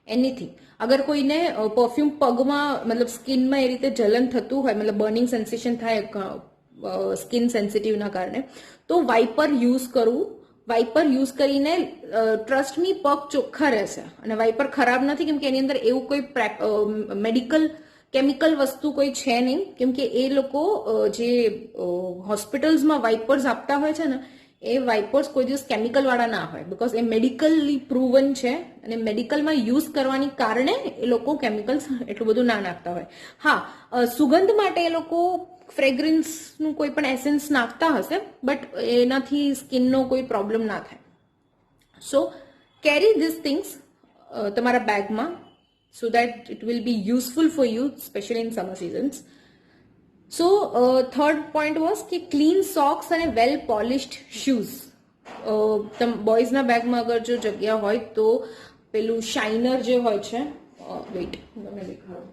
એનીથિંગ. અગર કોઈને પરફ્યુમ પગમાં મતલબ સ્કિનમાં એ રીતે જલન થતું હોય, મતલબ બર્નિંગ સેન્સેશન થાય સ્કિન સેન્સિટિવના કારણે, તો વાઇપર યુઝ કરવું. વાઇપર યુઝ કરીને ટ્રસ્ટ મી પગ ચોખ્ખા રહેશે. અને વાઇપર ખરાબ નથી કેમ કે એની અંદર એવું કોઈ મેડિકલ કેમિકલ વસ્તુ કોઈ છે નહીં, કેમ કે એ લોકો જે હોસ્પિટલ્સમાં વાઇપર્સ આપતા હોય છે ને, એ વાઇપર્સ કોઈ દિવસ કેમિકલ વાળા ના હોય, બિકોઝ એ મેડિકલી પ્રૂવન છે અને મેડિકલમાં યુઝ કરવાની કારણે એ લોકો કેમિકલ્સ એટલું બધું ના નાખતા હોય. હા, સુગંધ માટે એ લોકો ફ્રેગ્રન્સનું કોઈ પણ એસેન્સ નાખતા હશે, બટ એનાથી સ્કિનનો કોઈ પ્રોબ્લેમ ના થાય. સો કેરી ધીસ થિંગ્સ તમારા બેગમાં, so that it will be useful for you, especially in summer seasons. So third point was કે clean socks અને well polished shoes. બોયઝના બેગમાં અગર જો જગ્યા હોય તો પેલું શાઇનર જે હોય છે, વેઇટ તમને દેખાડું,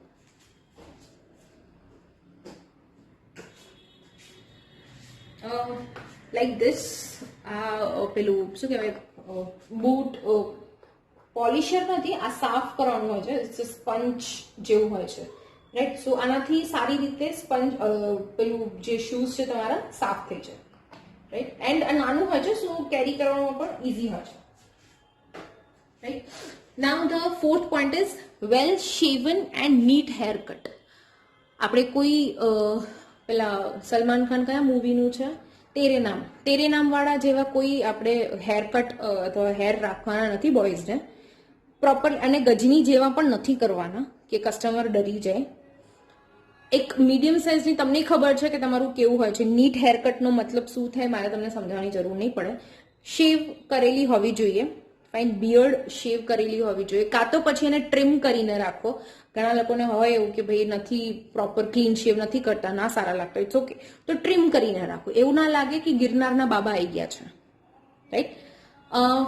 લાઈક ધીસ, આ પેલું શું કહેવાય, બૂટ પોલિશર નથી, આ સાફ કરવાનું હોય છે, સ્પંચ જેવું હોય છે, રાઈટ. સો આનાથી સારી રીતે સ્પંજ પેલું જે શૂઝ છે તમારા સાફ થઈ જાય, રાઈટ. એન્ડ નાનું હોય છે, સો કેરી કરવામાં પણ ઇઝી હોય છે, right. Now the fourth point is well shaven and neat hair cut. આપણે કોઈ પેલા સલમાન ખાન કયા મૂવીનું છે, તેરે નામ વાળા જેવા કોઈ આપણે હેર કટ અથવા હેર રાખવાના નથી બોયઝને પ્રોપર, અને ગજની જેવા પણ નથી કરવાના કે કસ્ટમર ડરી જાય. એક મીડિયમ સાઇઝની તમને ખબર છે કે તમારું કેવું હોય છે. નીટ હેર કટનો મતલબ શું થાય મારે તમને સમજાવવાની જરૂર નહીં પડે. શેવ કરેલી હોવી જોઈએ, ફાઇન, બિયર્ડ શેવ કરેલી હોવી જોઈએ, કાં તો પછી એને ટ્રીમ કરીને રાખો. ઘણા લોકોને હોય એવું કે ભાઈ નથી પ્રોપર ક્લીન શેવ નથી કરતા, ના સારા લાગતા, ઇટ્સ ઓકે, તો ટ્રીમ કરીને રાખો, એવું ના લાગે કે ગિરનારના બાબા આવી ગયા છે, right.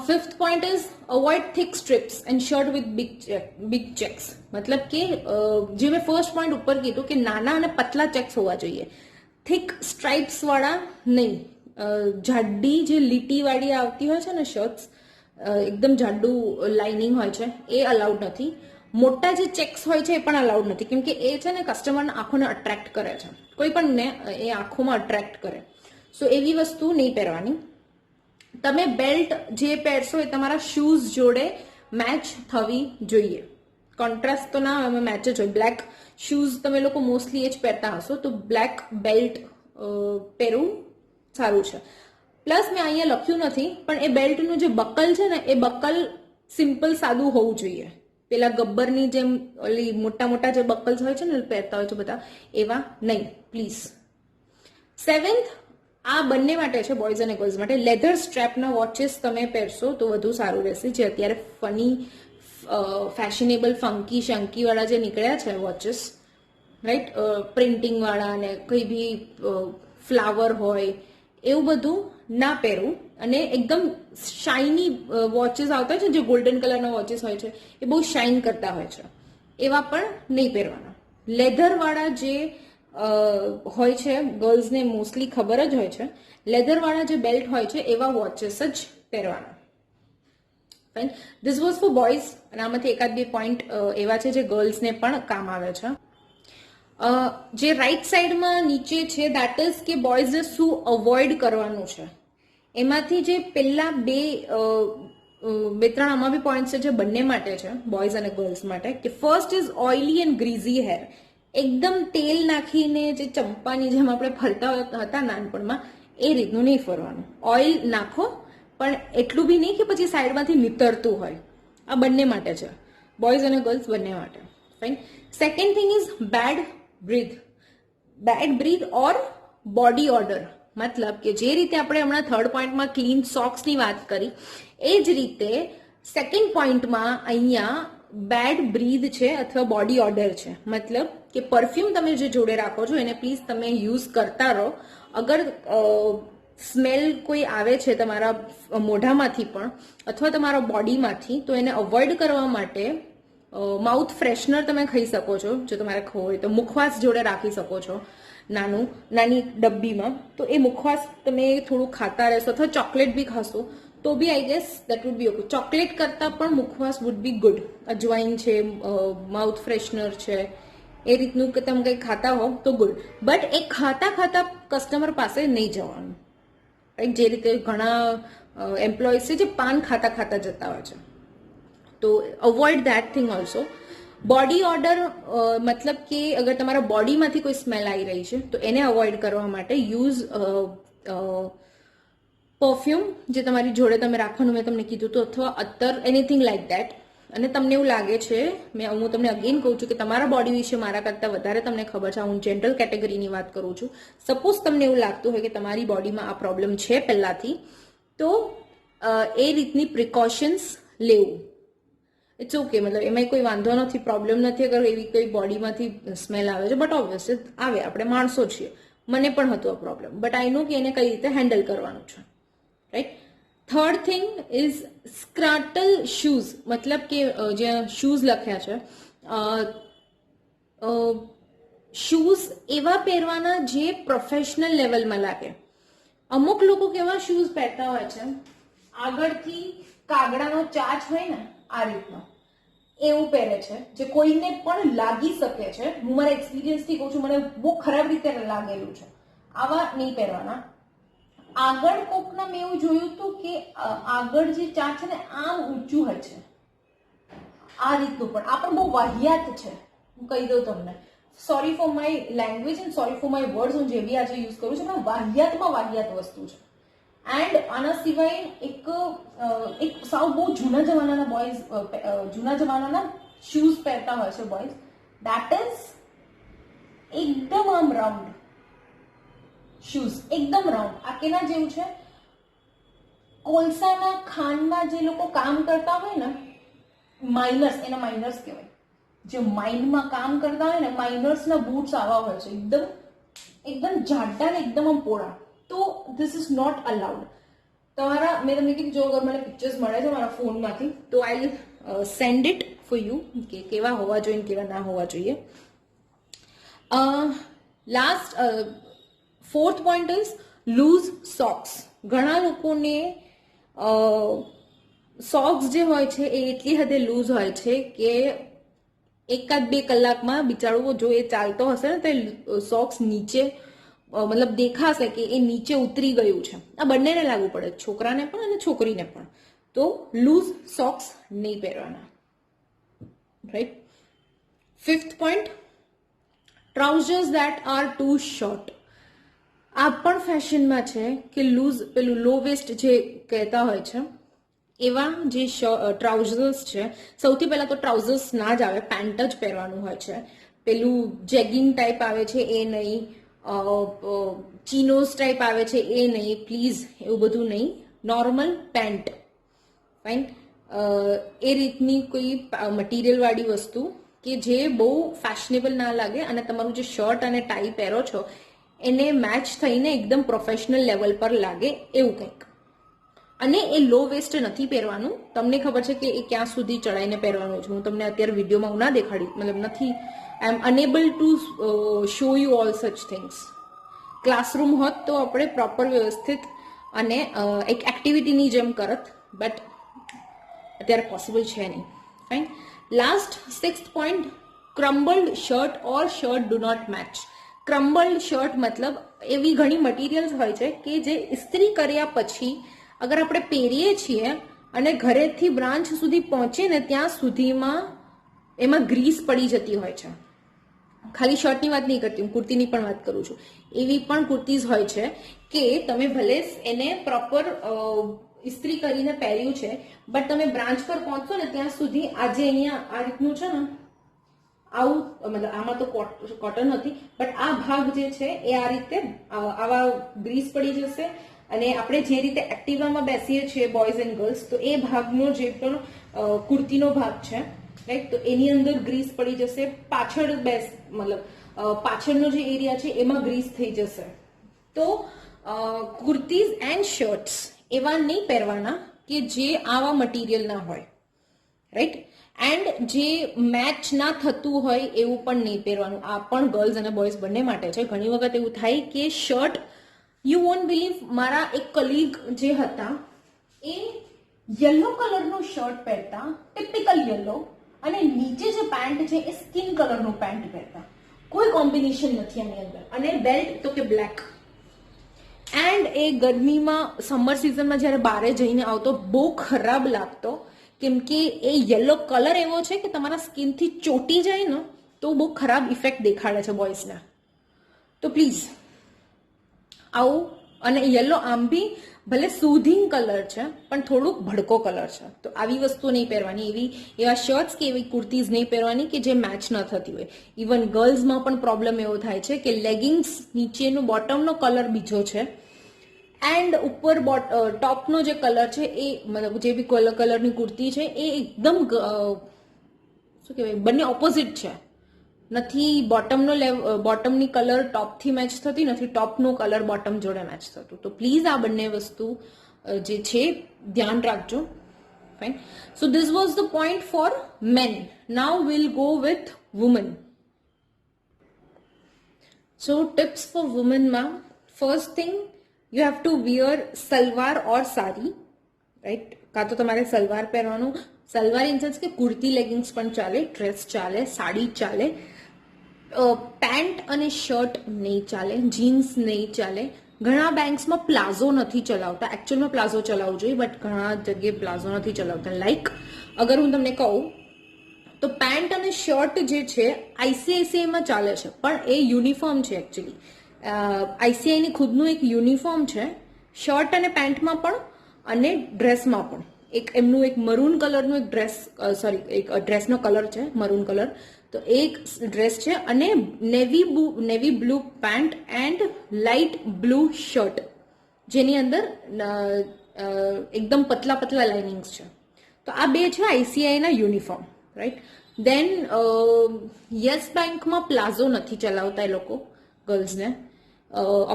Fifth point is avoid thick stripes and shirt with big checks. મતલબ કે જે મેં ફર્સ્ટ પોઈન્ટ ઉપર કીધું કે નાના અને પતલા ચેક્સ હોવા જોઈએ, થિક સ્ટ્રાઇપ્સ વાળા નહીં. જાડી જે લીટીવાળી આવતી હોય છે ને શર્ટ્સ, એકદમ જાડું લાઇનિંગ હોય છે, એ અલાઉડ નથી. મોટા જે ચેક્સ હોય છે એ પણ અલાઉડ નથી, કેમ કે એ છે ને કસ્ટમરના આંખોને અટ્રેક્ટ કરે છે, કોઈ પણ ને એ આંખોમાં અટ્રેક્ટ કરે. સો એવી વસ્તુ નહીં પહેરવાની. તમે બેલ્ટ જે પહેરશો એ તમારા શૂઝ જોડે મેચ થવી જોઈએ. કોન્ટ્રાસ્ટ તો ના હોય, મેચ જ હોય. બ્લેક શૂઝ તમે લોકો મોસ્ટલી એ જ પહેરતા હશો, તો બ્લેક બેલ્ટ પહેરવું સારું છે. પ્લસ મેં અહીંયા લખ્યું નથી, પણ એ બેલ્ટનું જે બકલ છે ને, એ બકલ સિમ્પલ સાદું હોવું જોઈએ. પેલા ગબ્બરની જેમ ઓલી મોટા મોટા જે બકલ્સ હોય છે ને પહેરતા હોય છે બધા, એવા નહીં પ્લીઝ. સેવન્થ, આ બંને માટે છે, બોયઝ અને ગર્લ્સ માટે. લેધર સ્ટ્રેપના વોચેસ તમે પહેરશો તો વધુ સારું રહેશે. જે અત્યારે ફની ફેશનેબલ ફંકી શંકીવાળા જે નીકળ્યા છે વોચેસ, રાઈટ, પ્રિન્ટિંગવાળા અને કંઈ બી ફ્લાવર હોય એવું બધું ના પહેરવું. અને એકદમ શાઇની વોચેસ આવતા હોય છે, જે ગોલ્ડન કલરના વોચેસ હોય છે, એ બહુ શાઇન કરતા હોય છે, એવા પણ નહીં પહેરવાના. લેધરવાળા જે હોય છે, ગર્લ્સને મોસ્ટલી ખબર જ હોય છે, લેધરવાળા જે બેલ્ટ હોય છે એવા વોચેસ જ પહેરવાના. Fine, this was four boys. અને આમાંથી એકાદ બે પોઈન્ટ એવા છે જે ગર્લ્સને પણ કામ આવે છે. જે રાઈટ સાઈડમાં નીચે છે, દેટ ઇઝ કે બોયઝે શું અવોઇડ કરવાનું છે. એમાંથી જે પહેલા બે ત્રણ આમાં બી પોઈન્ટ છે જે બંને માટે છે, બોયઝ અને ગર્લ્સ માટે. કે first is oily and greasy hair. એકદમ તેલ નાખીને જે ચંપાની જેમ આપણે ફરતા હતા નાનપણમાં, એ રીતનું નહીં ફરવાનું. ઓઇલ નાખો, પણ એટલું બી નહીં કે પછી સાઈડમાંથી નીતરતું હોય. આ બંને માટે છે, બોયઝ અને ગર્લ્સ બંને માટે. Fine. Second thing is bad breath or body odour. મતલબ કે જે રીતે આપણે હમણાં થર્ડ પોઈન્ટમાં ક્લીન સોક્સની વાત કરી, એ જ રીતે સેકન્ડ પોઈન્ટમાં અહીંયા બેડ બ્રીથ છે અથવા બોડી ઓર્ડર છે. મતલબ કે પરફ્યુમ તમે જે જોડે રાખો છો એને પ્લીઝ તમે યુઝ કરતા રહો. અગર સ્મેલ કોઈ આવે છે તમારા મોઢામાંથી પણ અથવા તમારા બોડીમાંથી, તો એને અવોઇડ કરવા માટે માઉથ ફ્રેશનર તમે ખાઈ શકો છો. જો તમારે ખાવું હોય તો મુખવાસ જોડે રાખી શકો છો, નાની ડબ્બીમાં. તો એ મુખવાસ તમે થોડું ખાતા રહેશો અથવા ચોકલેટ બી ખાશો તો બી I guess that would be okay. Chocolate કરતાં પણ મુખવાસ વુડ બી ગુડ. અજવાઈન છે, માઉથ ફ્રેશનર છે, એ રીતનું કે તમે કંઈ ખાતા હો તો ગુડ. બટ એ ખાતા ખાતા કસ્ટમર પાસે નહીં જવાનું, રાઈટ? જે રીતે ઘણા એમ્પ્લોઈઝ છે જે પાન ખાતા ખાતા જતા હોય છે, તો avoid that thing also. Body odour મતલબ કે અગર તમારા બોડીમાંથી કોઈ સ્મેલ આવી રહી છે તો એને અવોઇડ કરવા માટે યુઝ પરફ્યુમ, જે તમારી જોડે તમે રાખવાનું મેં તમને કીધું હતું, અથવા અત્તર, એનીથિંગ લાઈક દેટ. અને તમને એવું લાગે છે, હું તમને અગેન કહું છું કે તમારા બોડી વિશે મારા કરતાં વધારે તમને ખબર છે, હું જનરલ કેટેગરીની વાત કરું છું. સપોઝ તમને એવું લાગતું હોય કે તમારી બોડીમાં આ પ્રોબ્લેમ છે પહેલાથી, તો એ રીતની પ્રિકોશન્સ લેવું. ઇટ્સ ઓકે, મતલબ એમાં કોઈ વાંધો નથી, પ્રોબ્લેમ નથી અગર એવી કોઈ બોડીમાંથી સ્મેલ આવે છે. બટ ઓબ્વિયસલી આવે, આપણે માણસો છીએ, મને પણ હતું આ પ્રોબ્લેમ, બટ આઈ નો કે એને કઈ રીતે હેન્ડલ કરવાનું છે, રાઈટ? થર્ડ થિંગ ઇઝ સ્ક્રાટલ શૂઝ, મતલબ કે જે શૂઝ લખ્યા છે, શૂઝ એવા પહેરવાના જે પ્રોફેશનલ લેવલમાં લાગે. અમુક લોકો કેવા શૂઝ પહેરતા હોય છે, આગળથી કાગડાનો ચાચ હોય ને આ રીતનો, એવું પહેરે છે, જે કોઈને પણ લાગી શકે છે. હું મારા એક્સપિરિયન્સથી કહું છું, મને બહુ ખરાબ રીતે લાગેલું છે. આવા નહીં પહેરવાના. આગળ કોકના મેં એવું જોયું હતું કે આગળ જે ચાચ છે ને આમ ઊંચું હોય છે, આ રીતનું. પણ આ પણ બહુ વાહિયાત છે, હું કહી દઉં તમને. Sorry for my language and sorry for my words, હું જે બી આજે યુઝ કરું છું, પણ વાહિયાતમાં વાહિયાત વસ્તુ છે. એન્ડ આના સિવાય એક સાવ બહુ જૂના જમાનાના બોયઝ, જૂના જમાનાના શૂઝ પહેરતા હોય છે બોયઝ, દેટ ઇઝ એકદમ આમ રાઉન્ડ શૂઝ, એકદમ રાઉન્ડ. આ કેના જેવું છે? કોલસાના ખાંડમાં જે લોકો કામ કરતા હોય ને, માઇનર્સ, એના માઇનર્સ કહેવાય, જે માઇનમાં કામ કરતા હોય ને, માઇનર્સના બૂટ્સ આવા હોય છે, એકદમ જાડા ને એકદમ આમ પોળા. તો ધીસ ઇઝ નોટ અલાઉડ. તમારા, મેં તમને કીધું, જો અગર મને પિક્ચર્સ મળે છે મારા ફોનમાંથી તો I send it for you, કે કેવા હોવા જોઈએ, કેવા ના હોવા જોઈએ. Last fourth point is loose socks. ઘણા લોકોને સોક્સ જે હોય છે એ એટલી હદે લૂઝ હોય છે કે એકાદ બે કલાકમાં બિચારો જો એ ચાલતો હશે ને તો સોક્સ નીચે, મતલબ દેખાશે કે એ નીચે ઉતરી ગયું છે. આ બંનેને લાગુ પડે, છોકરાને પણ અને છોકરીને પણ. તો લૂઝ સોક્સ નહીં પહેરવાના, right? Fifth point, trousers that are too short. આ પણ ફેશનમાં છે કે લૂઝ, પેલું લો વેસ્ટ જે કહેતા હોય છે, એવા જે ટ્રાઉઝર્સ છે. સૌથી પહેલા તો ટ્રાઉઝર્સ ના જ આવે, પેન્ટ જ પહેરવાનું હોય છે. પેલું જેગિંગ ટાઈપ આવે છે એ નહીં, ચીનોસ ટાઈપ આવે છે એ નહીં, પ્લીઝ એવું બધું નહીં. Normal pant, fine. એ રીતની કોઈ મટીરિયલ વાળી વસ્તુ કે જે બહુ ફેશનેબલ ના લાગે અને તમારું જે શર્ટ અને ટાઈ પહેરો છો એને મેચ થઈને એકદમ પ્રોફેશનલ લેવલ પર લાગે એવું કંઈક. અને એ લો વેસ્ટ નથી પહેરવાનું. તમને ખબર છે કે એ ક્યાં સુધી ચડાઈને પહેરવાનું છે. હું તમને અત્યારે વિડીયોમાં ના દેખાડી, મતલબ નથી, I am unable to show you all such things. Classroom હોત તો આપણે પ્રોપર વ્યવસ્થિત અને એક એક્ટિવિટીની જેમ કરત, બટ અત્યારે પોસિબલ છે નહીં. Fine. Last sixth point, crumbled shirt or shirt do not match. Crumbled shirt મતલબ એવી ઘણી મટીરિયલ્સ હોય છે કે જે ઇસ્ત્રી કર્યા પછી અગર આપણે પહેરીએ છીએ અને ઘરેથી બ્રાન્ચ સુધી પહોંચે ને ત્યાં સુધીમાં એમાં ગ્રીસ પડી જતી હોય છે. ખાલી શર્ટની વાત નહીં કરતી, હું કુર્તીની પણ વાત કરું છું. એવી પણ કુર્તીઝ હોય છે કે તમે ભલે એને પ્રોપર ઇસ્ત્રી કરીને પહેર્યું છે, બટ તમે બ્રાન્ચ પર પહોંચો ને ત્યાં સુધી આજે અહીંયા આ રીતનું છે ને, આવું, મતલબ આમાં તો કોટન હતી, બટ આ ભાગ જે છે એ આ રીતે આવા ગ્રીસ પડી જશે. અને આપણે જે રીતે એક્ટિવામાં બેસીએ છીએ બોયઝ એન્ડ ગર્લ્સ, તો એ ભાગનો જે પણ કુર્તીનો ભાગ છે, રાઈટ, તો એની અંદર ગ્રીસ પડી જશે. પાછળ મતલબ પાછળનો જે એરિયા છે એમાં ગ્રીસ થઈ જશે. તો કુર્તીઝ એન્ડ શર્ટ્સ એવા નહીં પહેરવાના કે જે આવા મટીરિયલના હોય, રાઈટ. એન્ડ જે મેચ ના થતું હોય એવું પણ નહીં પહેરવાનું. આ પણ ગર્લ્સ અને બોયઝ બંને માટે છે. ઘણી વખત એવું થાય કે શર્ટ, યુ વોન્ટ બિલીવ, મારા એક કલીગ જે હતા એ યલો કલરનું શર્ટ પહેરતા, ટિપિકલ યલો, અને નીચે જે પેન્ટ છે એ સ્કિન કલરનું પેન્ટ પહેરતા. કોઈ કોમ્બિનેશન નથી આની અંદર. અને બેલ્ટ તો કે બ્લેક. એન્ડ એ ગરમીમાં સમર સિઝનમાં જ્યારે બહાર જઈને આવતો બહુ ખરાબ લાગતો, કેમ કે એ યલો કલર એવો છે કે તમારા સ્કિનથી ચોટી જાય ને તો બહુ ખરાબ ઇફેક્ટ દેખાડે છે બોયઝને. તો પ્લીઝ આવું. અને યલો આમ બી ભલે સુધિંગ કલર છે પણ થોડુંક ભડકો કલર છે, તો આવી વસ્તુ નહીં પહેરવાની. એવા શર્ટ્સ કે એવી કુર્તીઝ નહીં પહેરવાની કે જે મેચ ન થતી હોય. ઇવન ગર્લ્સમાં પણ પ્રોબ્લેમ એવો થાય છે કે લેગિંગ્સ નીચેનો બોટમનો કલર બીજો છે એન્ડ ઉપર ટોપનો જે કલર છે એ મતલબ જે બી કલરની કુર્તી છે એ એકદમ શું કહેવાય, બંને ઓપોઝિટ છે. નથી બોટમની કલર ટોપથી મેચ થતી, નથી ટોપનો કલર બોટમ જોડે મેચ થતું. તો પ્લીઝ આ બંને વસ્તુ જે છે ધ્યાન રાખજો. Fine. So this was the point for men. Now will go with woman. So tips for વુમનમાં, first thing, you have to wear salwar or sari. Right? કાં તો તમારે સલવાર પહેરવાનું. સલવાર ઇન સેન્સ કે કુર્તી લેગિંગ્સ પણ ચાલે, ડ્રેસ ચાલે, સાડી ચાલે. પેન્ટ અને શર્ટ નહીં ચાલે, જીન્સ નહીં ચાલે. ઘણા બેંક્સમાં પ્લાઝો નથી ચલાવતા. એકચ્યુઅલમાં પ્લાઝો ચલાવવું જોઈએ, બટ ઘણા જગ્યાએ પ્લાઝો નથી ચલાવતા. લાઈક અગર હું તમને કહું તો પેન્ટ અને શર્ટ જે છે આઈસીઆઈસીઆઈમાં ચાલે છે, પણ એ યુનિફોર્મ છે એકચ્યુઅલી. આઈસીઆઈની ખુદનું એક યુનિફોર્મ છે, શર્ટ અને પેન્ટમાં પણ અને ડ્રેસમાં પણ. એમનું એક મરૂન કલરનું એક ડ્રેસ, એક ડ્રેસનો કલર છે મરૂન કલર, તો એક ડ્રેસ છે, અને navy blue pant and light blue shirt, જેની અંદર એકદમ પતલા પતલા લાઇનિંગ્સ છે. તો આ બે છે આઈસીઆઈના યુનિફોર્મ. રાઈટ? દેન યસ બેંકમાં પ્લાઝો નથી ચલાવતા એ લોકો ગર્લ્સને.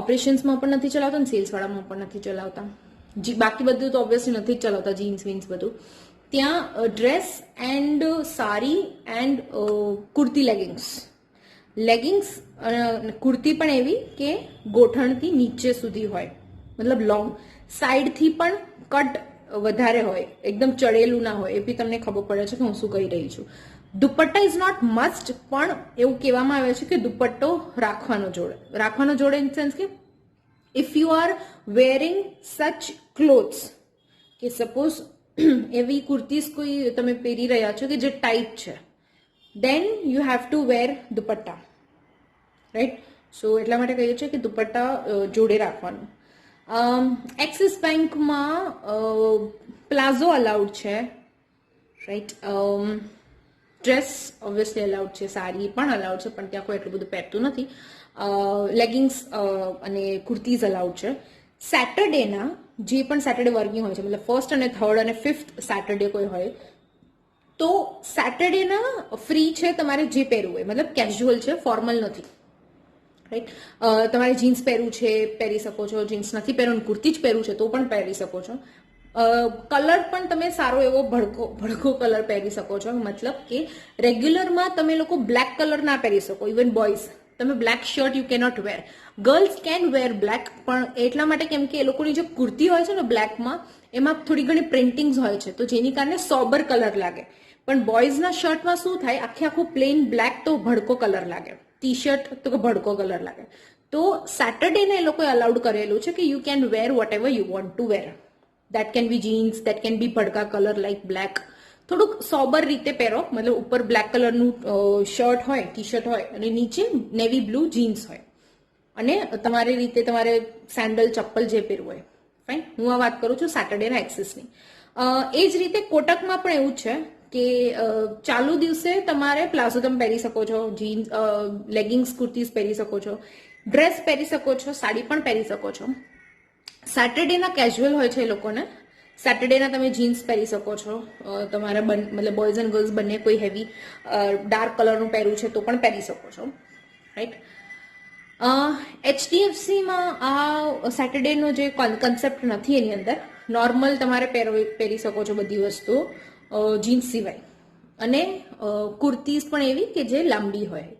ઓપરેશન્સમાં પણ નથી ચલાવતા અને સેલ્સવાળામાં પણ નથી ચલાવતા. બાકી બધું તો ઓબ્વિયસલી નથી જ ચલાવતા, જીન્સ વીન્સ બધું. ત્યાં dress and sari and kurti leggings kurti પણ એવી કે ગોઠણથી નીચે સુધી હોય, મતલબ લોંગ, સાઈડથી પણ કટ વધારે હોય, એકદમ ચડેલું ના હોય. એ બી તમને ખબર પડે છે કે હું શું કહી રહી છું. દુપટ્ટા ઇઝ નોટ મસ્ટ, પણ એવું કહેવામાં આવે છે કે દુપટ્ટો રાખવાનો જોડે ઇન સેન્સ કે if you are wearing such clothes, કે સપોઝ એવી કુર્તીઝ કોઈ તમે પહેરી રહ્યા છો કે જે ટાઈટ છે, then you have to wear dupatta. Right? So એટલા માટે કહીએ છીએ કે દુપટ્ટા જોડે રાખવાનું. એક્સિસ બેંકમાં પ્લાઝો અલાઉડ છે. રાઈટ? ડ્રેસ ઓબ્વિયસલી અલાઉડ છે, સાડી પણ અલાઉડ છે, પણ ત્યાં કોઈ એટલું બધું પહેરતું નથી. લેગિંગ્સ અને કુર્તીઝ અલાઉડ છે. સેટરડેના જે પણ સેટરડે વર્કિંગ હોય છે, મતલબ ફર્સ્ટ અને થર્ડ અને ફિફ્થ સેટરડે કોઈ હોય, તો સેટરડેના ફ્રી છે તમારે જે પહેરવું હોય, મતલબ કેઝ્યુઅલ છે, ફોર્મલ નથી. રાઈટ? તમારે જીન્સ પહેરવું છે પહેરી શકો છો, જીન્સ નથી પહેરવું કુર્તી જ પહેરવું છે તો પણ પહેરી શકો છો. કલર પણ તમે સારો એવો ભડકો કલર પહેરી શકો છો, મતલબ કે રેગ્યુલરમાં તમે લોકો બ્લેક કલર ના પહેરી શકો. ઇવન બોયઝ, તમે black shirt you cannot wear. Girls can wear black, પણ એટલા માટે કેમ કે એ લોકોની જે કુર્તી હોય છે ને બ્લેકમાં, એમાં થોડી ઘણી પ્રિન્ટિંગ્સ હોય છે, તો જેની કારણે સોબર કલર લાગે. પણ બોયઝના શર્ટમાં શું થાય, આખું પ્લેન બ્લેક તો ભડકો કલર લાગે, ટી શર્ટ તો ભડકો કલર લાગે. તો સેટરડેને એ લોકોએ અલાઉડ કરેલું છે કે you can wear whatever you want to wear. That can be jeans, that can be ભડકા કલર લાઈક બ્લેક. થોડુંક સોબર રીતે પહેરો, મતલબ ઉપર બ્લેક કલરનું શર્ટ હોય, ટી શર્ટ હોય, અને નીચે નેવી બ્લુ જીન્સ હોય, અને તમારી રીતે તમારે સેન્ડલ ચપ્પલ જે પહેરવું હોય. ફાઇન? હું આ વાત કરું છું સેટરડેના એક્સેસની. એ જ રીતે કોટકમાં પણ એવું છે કે ચાલુ દિવસે તમારે પ્લાઝો તમે પહેરી શકો છો, જીન્સ લેગિંગ્સ કુર્તીઝ પહેરી શકો છો, ડ્રેસ પહેરી શકો છો, સાડી પણ પહેરી શકો છો. સેટરડેના કેઝ્યુઅલ હોય છે એ લોકોને. સેટરડેના તમે જીન્સ પહેરી શકો છો, તમારે મતલબ બોયઝ એન્ડ ગર્લ્સ બંને કોઈ હેવી ડાર્ક કલરનું પહેરવું છે તો પણ પહેરી શકો છો. રાઈટ? HDFCમાં આ સેટરડેનો જે કન્સેપ્ટ નથી એની અંદર. નોર્મલ તમારે પહેરી શકો છો બધી વસ્તુઓ જીન્સ સિવાય, અને કુર્તીઝ પણ એવી કે જે લાંબી હોય.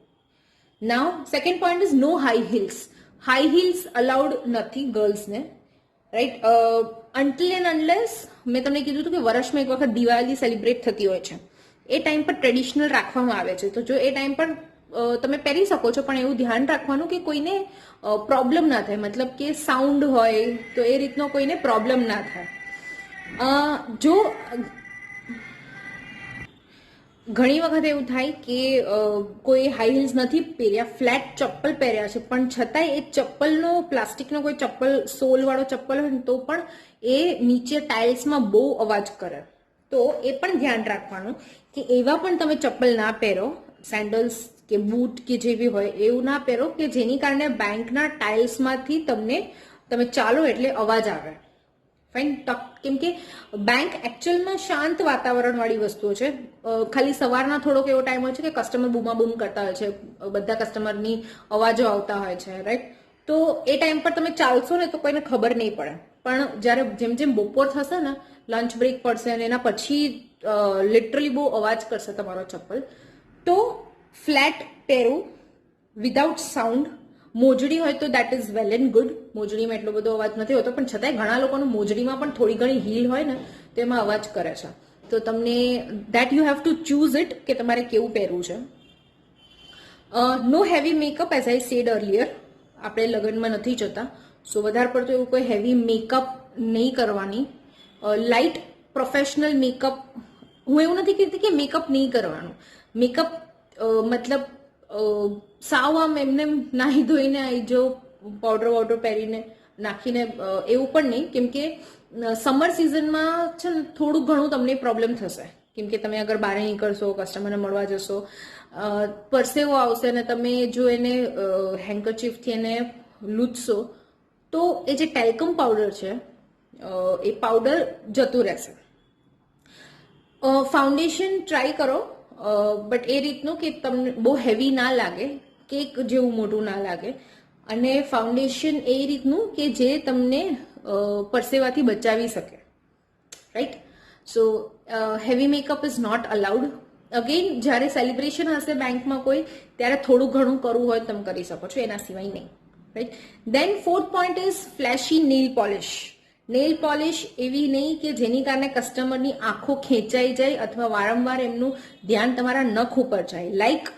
Now second point is no high heels. High heels allowed નથી ગર્લ્સને. રાઈટ? અનટિલ એન્ડ અનલેસ મેં તમને કીધું હતું કે વર્ષમાં એક વખત દિવાળી સેલિબ્રેટ થતી હોય છે, એ ટાઈમ પર ટ્રેડિશનલ રાખવામાં આવે છે. તો જો એ ટાઈમ પર તમે પહેરી શકો છો, પણ એવું ધ્યાન રાખવાનું કે કોઈને પ્રોબ્લેમ ના થાય, મતલબ કે સાઉન્ડ હોય તો એ રીતનો કોઈને પ્રોબ્લેમ ના થાય. જો ઘણી વખત એવું થાય કે કોઈ હાઈ હીલ્સ નથી પહેર્યા, ફ્લેટ ચપ્પલ પહેર્યા છે, પણ છતાંય એ ચપ્પલનો પ્લાસ્ટિકનો કોઈ ચપ્પલ સોલવાળો ચપ્પલ હોય ને તો પણ એ નીચે ટાઇલ્સમાં બહુ અવાજ કરે. તો એ પણ ધ્યાન રાખવાનું કે એવા પણ તમે ચપ્પલ ના પહેરો, સેન્ડલ્સ કે બૂટ કે જે બી હોય એવું ના પહેરો કે જેની કારણે બેંકના ટાઇલ્સમાંથી તમે ચાલો એટલે અવાજ આવે. ફાઇન. કેમ કે બેંક એકચ્યુઅલમાં શાંત વાતાવરણ વાળી વસ્તુઓ છે. ખાલી સવારના થોડોક એવો ટાઈમ હોય છે કે કસ્ટમર બૂમાબૂમ કરતા હોય છે, બધા કસ્ટમરની અવાજો આવતા હોય છે, રાઈટ? તો એ ટાઈમ પર તમે ચાલશો ને તો કોઈને ખબર નહીં પડે, પણ જ્યારે જેમ જેમ બપોર થશે ને, લંચ બ્રેક પડશે અને એના પછી લિટરલી બહુ અવાજ કરશે તમારો ચપ્પલ. તો ફ્લેટ પહેરવું વિધાઉટ સાઉન્ડ. મોજડી હોય તો that is well and good, મોજડીમાં એટલો બધો અવાજ નથી હોતો, પણ છતાંય ઘણા લોકોનું મોજડીમાં પણ થોડી ઘણી હીલ હોય ને તો એમાં અવાજ કરે છે. તો તમને that you have to choose it કે તમારે કેવું પહેરવું છે. No heavy makeup, as I said earlier. આપણે લગ્નમાં નથી જતા, સો વધારે પડતું એવું કોઈ હેવી મેકઅપ નહીં કરવાની. લાઇટ પ્રોફેશનલ મેકઅપ, હું એવું નથી કહેતી કે મેકઅપ નહીં કરવાનું. મેકઅપ મતલબ સાવ આમ એમને નાહી ધોઈને આવી જો પાવડર વાવડર પહેરીને નાખીને એવું પણ નહીં, કેમ કે સમર સિઝનમાં છે ને થોડું ઘણું તમને પ્રોબ્લેમ થશે. કેમ કે તમે અગર બહાર નીકળશો, કસ્ટમરને મળવા જશો, પરસેવો આવશે અને તમે જો એને હેન્કરચીફથી એને લૂછશો તો એ જે ટેલ્કમ પાવડર છે એ પાવડર જતું રહેશે. ફાઉન્ડેશન ટ્રાય કરો, બટ એ રીતનું કે તમને બહુ હેવી ના લાગે, કેક જેવું મોટું ના લાગે, અને ફાઉન્ડેશન એ રીતનું કે જે તમને પરસેવાથી બચાવી શકે, right? So heavy makeup is not allowed. Again જ્યારે સેલિબ્રેશન હશે બેંકમાં કોઈ, ત્યારે થોડું ઘણું કરવું હોય તમે કરી શકો છો, એના સિવાય નહીં, right? Then fourth point is flashy nail polish. Nail polish એવી નહીં કે જેની કારણે કસ્ટમરની આંખો ખેંચાઈ જાય અથવા વારંવાર એમનું ધ્યાન તમારા નખ ઉપર જાય. લાઈક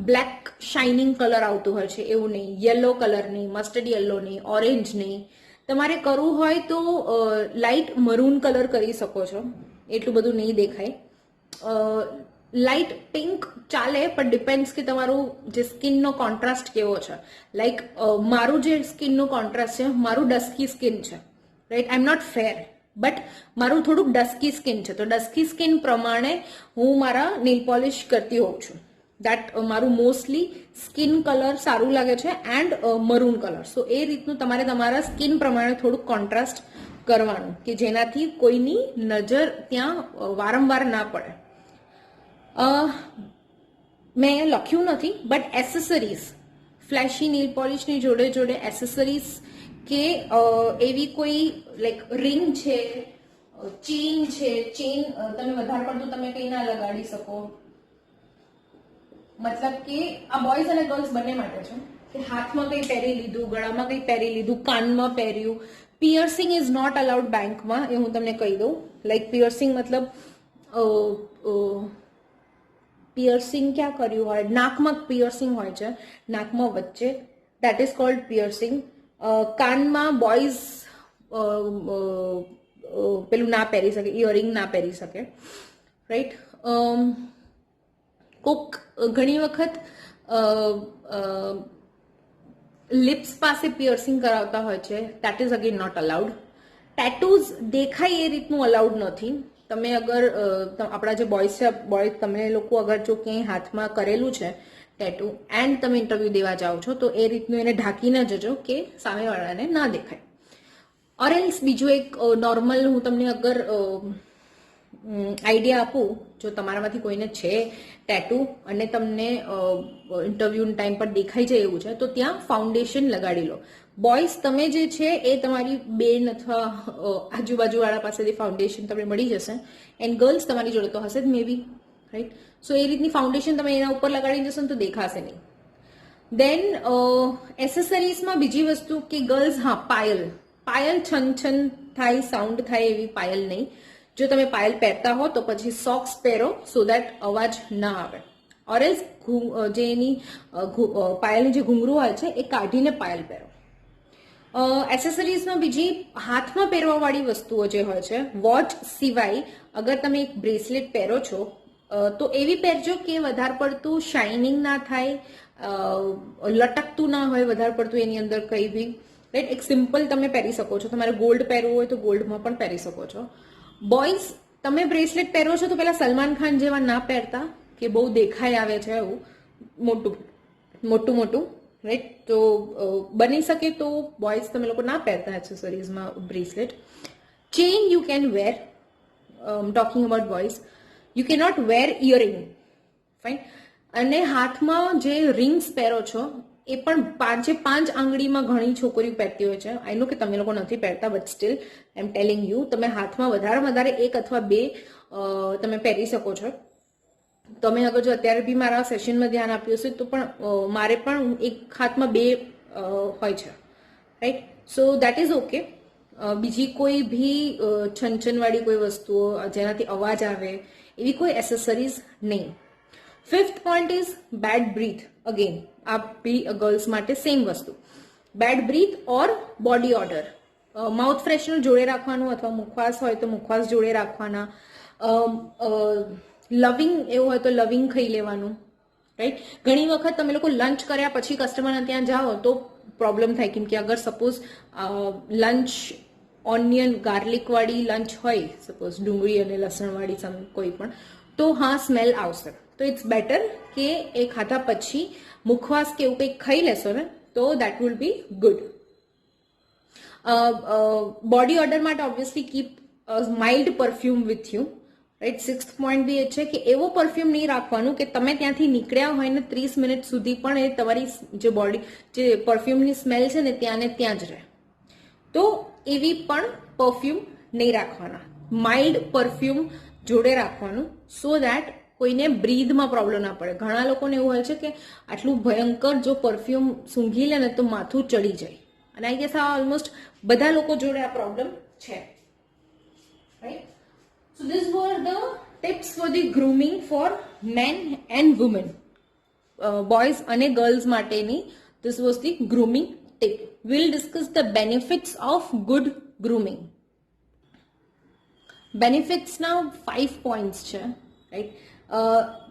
બ્લેક શાઇનિંગ કલર આવતું હોય છે એવું નહીં, યલો કલર નહીં, મસ્ટર્ડ યલો નહીં, ઓરેન્જ નહીં. તમારે કરવું હોય તો લાઇટ મરૂન કલર કરી શકો છો, એટલું બધું નહીં દેખાય. લાઇટ પિંક ચાલે, પણ ડિપેન્ડ્સ કે તમારું જે સ્કિનનો કોન્ટ્રાસ્ટ કેવો છે. લાઈક મારું જે સ્કિનનો કોન્ટ્રાસ્ટ છે, મારું ડસ્કી સ્કિન છે, right? I am not fair, but મારું થોડુંક ડસ્કી સ્કિન છે, તો ડસ્કી સ્કિન પ્રમાણે હું મારા નેલ પોલિશ કરતી હોઉં છું. દેટ મારું મોસ્ટલી સ્કિન કલર સારું લાગે છે એન્ડ મરૂન કલર. સો એ રીતનું તમારે તમારા સ્કિન પ્રમાણે થોડુંક કોન્ટ્રાસ્ટ કરવાનું કે જેનાથી કોઈની નજર ત્યાં વારંવાર ના પડે. મેં અહીંયા લખ્યું નથી, બટ એસેસરીઝ, ફ્લેશી નેલ પોલિશની જોડે જોડે એસેસરીઝ કે એવી કોઈ લાઈક રિંગ છે, ચેઇન છે. ચેઇન તમે વધારે પડતું તમે કંઈ ના લગાડી શકો, મતલબ કે આ બોયઝ અને ગર્લ્સ બંને માટે છે કે હાથમાં કંઈ પહેરી લીધું, ગળામાં કંઈ પહેરી લીધું, કાનમાં પહેર્યું. પિયર્સિંગ ઇઝ નોટ અલાઉડ બેંકમાં, એ હું તમને કહી દઉં. લાઈક પિયર્સિંગ મતલબ પિયર્સિંગ ક્યાં કર્યું હોય, નાકમાં પિયર્સિંગ હોય છે, નાકમાં વચ્ચે, દેટ ઇઝ કોલ્ડ પિયર્સિંગ. કાનમાં બોયઝ પેલું ના પહેરી શકે, ઇયરિંગ ના પહેરી શકે, રાઈટ? કોક ઘણી વખત લિપ્સ પાસે પિયર્સિંગ કરાવતા હોય છે, that is again not allowed. Tattoos દેખાય એ રીતનું અલાઉડ નથી. તમે અગર આપણા જે બોયઝ છે, તમે લોકો અગર જો ક્યાંય હાથમાં કરેલું છે ટેટુ એન્ડ તમે ઇન્ટરવ્યૂ દેવા જાઓ છો તો એ રીતનું એને ઢાંકીને જજો કે સામેવાળાને ના દેખાય. ઓર એલ્સ બીજું એક નોર્મલ હું તમને અગર આઈડિયા આપું, જો તમારામાંથી કોઈને છે ટેટુ અને તમને ઇન્ટરવ્યૂ ટાઈમ પર દેખાઈ જાય એવું છે તો ત્યાં ફાઉન્ડેશન લગાડી લો. બોયઝ તમે જે છે એ તમારી બેન અથવા આજુબાજુવાળા પાસેથી ફાઉન્ડેશન તમને મળી જશે, એન્ડ ગર્લ્સ તમારી જોડે તો હશે જ મે બી, રાઈટ? સો એ રીતની ફાઉન્ડેશન તમે એના ઉપર લગાડી જશો ને તો દેખાશે નહીં. દેન એસેસરીઝમાં બીજી વસ્તુ કે ગર્લ્સ, હા, પાયલ. પાયલ છન થાય, સાઉન્ડ થાય એવી પાયલ નહીં. જો તમે પાયલ પહેરતા હો તો પછી સોક્સ પહેરો સો દેટ અવાજ ના આવે. ઓરેલ્સ જે એની પાયલની જે ઘૂંઘરું હોય છે એ કાઢીને પાયલ પહેરો. એસેસરીઝમાં બીજી હાથમાં પહેરવાવાળી વસ્તુઓ જે હોય છે, વોચ સિવાય અગર તમે એક બ્રેસલેટ પહેરો છો તો એવી પહેરજો કે વધારે પડતું શાઇનિંગ ના થાય, લટકતું ના હોય વધારે પડતું એની અંદર કંઈ બી. રાઈટ, એક સિમ્પલ તમે પહેરી શકો છો. તમારે ગોલ્ડ પહેરવું હોય તો ગોલ્ડમાં પણ પહેરી શકો છો. બોયઝ, તમે બ્રેસલેટ પહેરો છો તો પેલા સલમાન ખાન જેવા ના પહેરતા કે બહુ દેખાઈ આવે છે એવું મોટું. રાઈટ, તો બની શકે તો બોયઝ તમે લોકો ના પહેરતા એક્સેસરીઝમાં bracelet. Chain you can wear, talking about boys. You can not wear earring, fine. અને હાથમાં જે રિંગ્સ પહેરો છો એ પણ 5 આંગળીમાં ઘણી છોકરીઓ પહેરતી હોય છે. આઈ નો કે તમે લોકો નથી પહેરતા, but still I M telling you, તમે હાથમાં વધારે 1 અથવા 2 તમે પહેરી શકો છો. તમે અગર જો અત્યારે બી મારા સેશનમાં ધ્યાન આપ્યું હશે તો પણ મારે પણ એક હાથમાં 2 હોય છે. Right, so that is okay. બીજી કોઈ ભી છનછનવાળી કોઈ વસ્તુઓ જેનાથી અવાજ આવે એવી કોઈ એસેસરીઝ નહીં. 5th point is bad breath. Again આ બી ગર્લ્સ માટે સેમ વસ્તુ. Bad breath or body odour. Mouth freshener જોડે રાખવાનું અથવા મુખવાસ હોય તો મુખવાસ જોડે રાખવાના. લવિંગ એવું હોય તો લવિંગ ખાઈ લેવાનું. રાઈટ, ઘણી વખત તમે લોકો લંચ કર્યા પછી કસ્ટમરના ત્યાં જાઓ તો પ્રોબ્લેમ થાય, કેમ કે અગર સપોઝ લંચ ઓનિયન ગાર્લિક વાળી લંચ હોય, સપોઝ ડુંગળી અને લસણવાળી કોઈ પણ, તો હા સ્મેલ આવશે. તો ઇટ્સ બેટર કે એ ખાધા પછી મુખવાસ કે એવું કંઈક ખાઈ લેશો ને તો that will be good. Body odour માટે obviously keep mild perfume with you. Right, 6th point બી એ છે કે એવો પરફ્યુમ નહીં રાખવાનું કે તમે ત્યાંથી નીકળ્યા હોય ને 30 મિનિટ સુધી પણ એ તમારી જે પરફ્યુમની સ્મેલ છે ને ત્યાં જ રહે. તો એવી પણ પરફ્યુમ નહીં રાખવાના. માઇલ્ડ પરફ્યુમ જોડે રાખવાનું સો દેટ કોઈને બ્રીધમાં પ્રોબ્લેમ ના પડે. ઘણા લોકોને એવું હોય છે કે આટલું ભયંકર જો પરફ્યુમ સૂંઘી લે ને તો માથું ચડી જાય, અને આઈ ગેસ આ ઓલમોસ્ટ બધા લોકો જોડે આ પ્રોબ્લેમ છે. Right, so these were the tips for the grooming for men and women. Boys અને girls માટેની this was the grooming tip. We'll discuss the benefits of good grooming. Benefits ના 5 points છે. Right,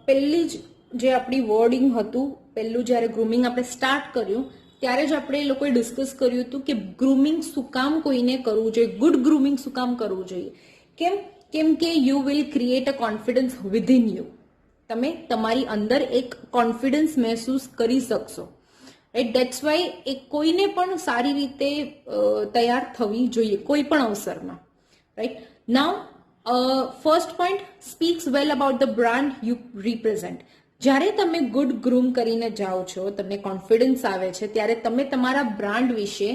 પહેલી જે આપણી wording હતું, પહેલું જ્યારે ગ્રૂમિંગ આપણે સ્ટાર્ટ કર્યું ત્યારે જ આપણે લોકોએ ડિસ્કસ કર્યું હતું કે ગ્રૂમિંગ શું કામ કોઈને કરવું જોઈએ, ગુડ ગ્રૂમિંગ શું કામ કરવું જોઈએ. કેમ કે you will create a confidence within you. તમે તમારી અંદર એક કોન્ફિડન્સ મહેસૂસ કરી શકશો. રાઈટ, દેટ્સ વાય એ કોઈને પણ સારી રીતે તૈયાર થવી જોઈએ કોઈ પણ અવસરમાં. Right, now first point, speaks well about the brand you represent. જ્યારે તમે ગુડ ગ્રૂમ કરીને જાઓ છો, તમને કોન્ફિડન્સ આવે છે, ત્યારે તમે તમારા બ્રાન્ડ વિશે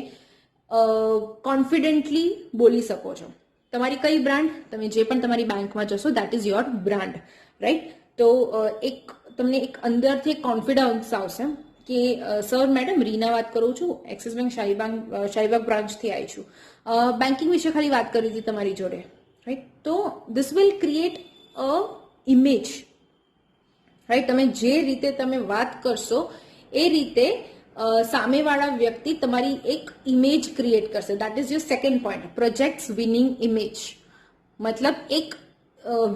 કોન્ફિડન્ટલી બોલી શકો છો. તમારી કઈ બ્રાન્ડ, તમે જે પણ તમારી બેંકમાં જશો that is your brand. Right, તો તમને એક અંદરથી એક કોન્ફિડન્સ આવશે કે સર મેડમ રીના વાત કરું છું, એક્સિસ બેંક શાહીબાગ બ્રાન્ચથી આવી છું, બેન્કિંગ વિશે ખાલી વાત કરી હતી તમારી જોડે. રાઈટ, તો this will create a image. Right, તમે જે રીતે તમે વાત કરશો એ રીતે સામેવાળા વ્યક્તિ તમારી એક ઇમેજ ક્રિએટ કરશે. That is your second point, projects winning image. મતલબ એક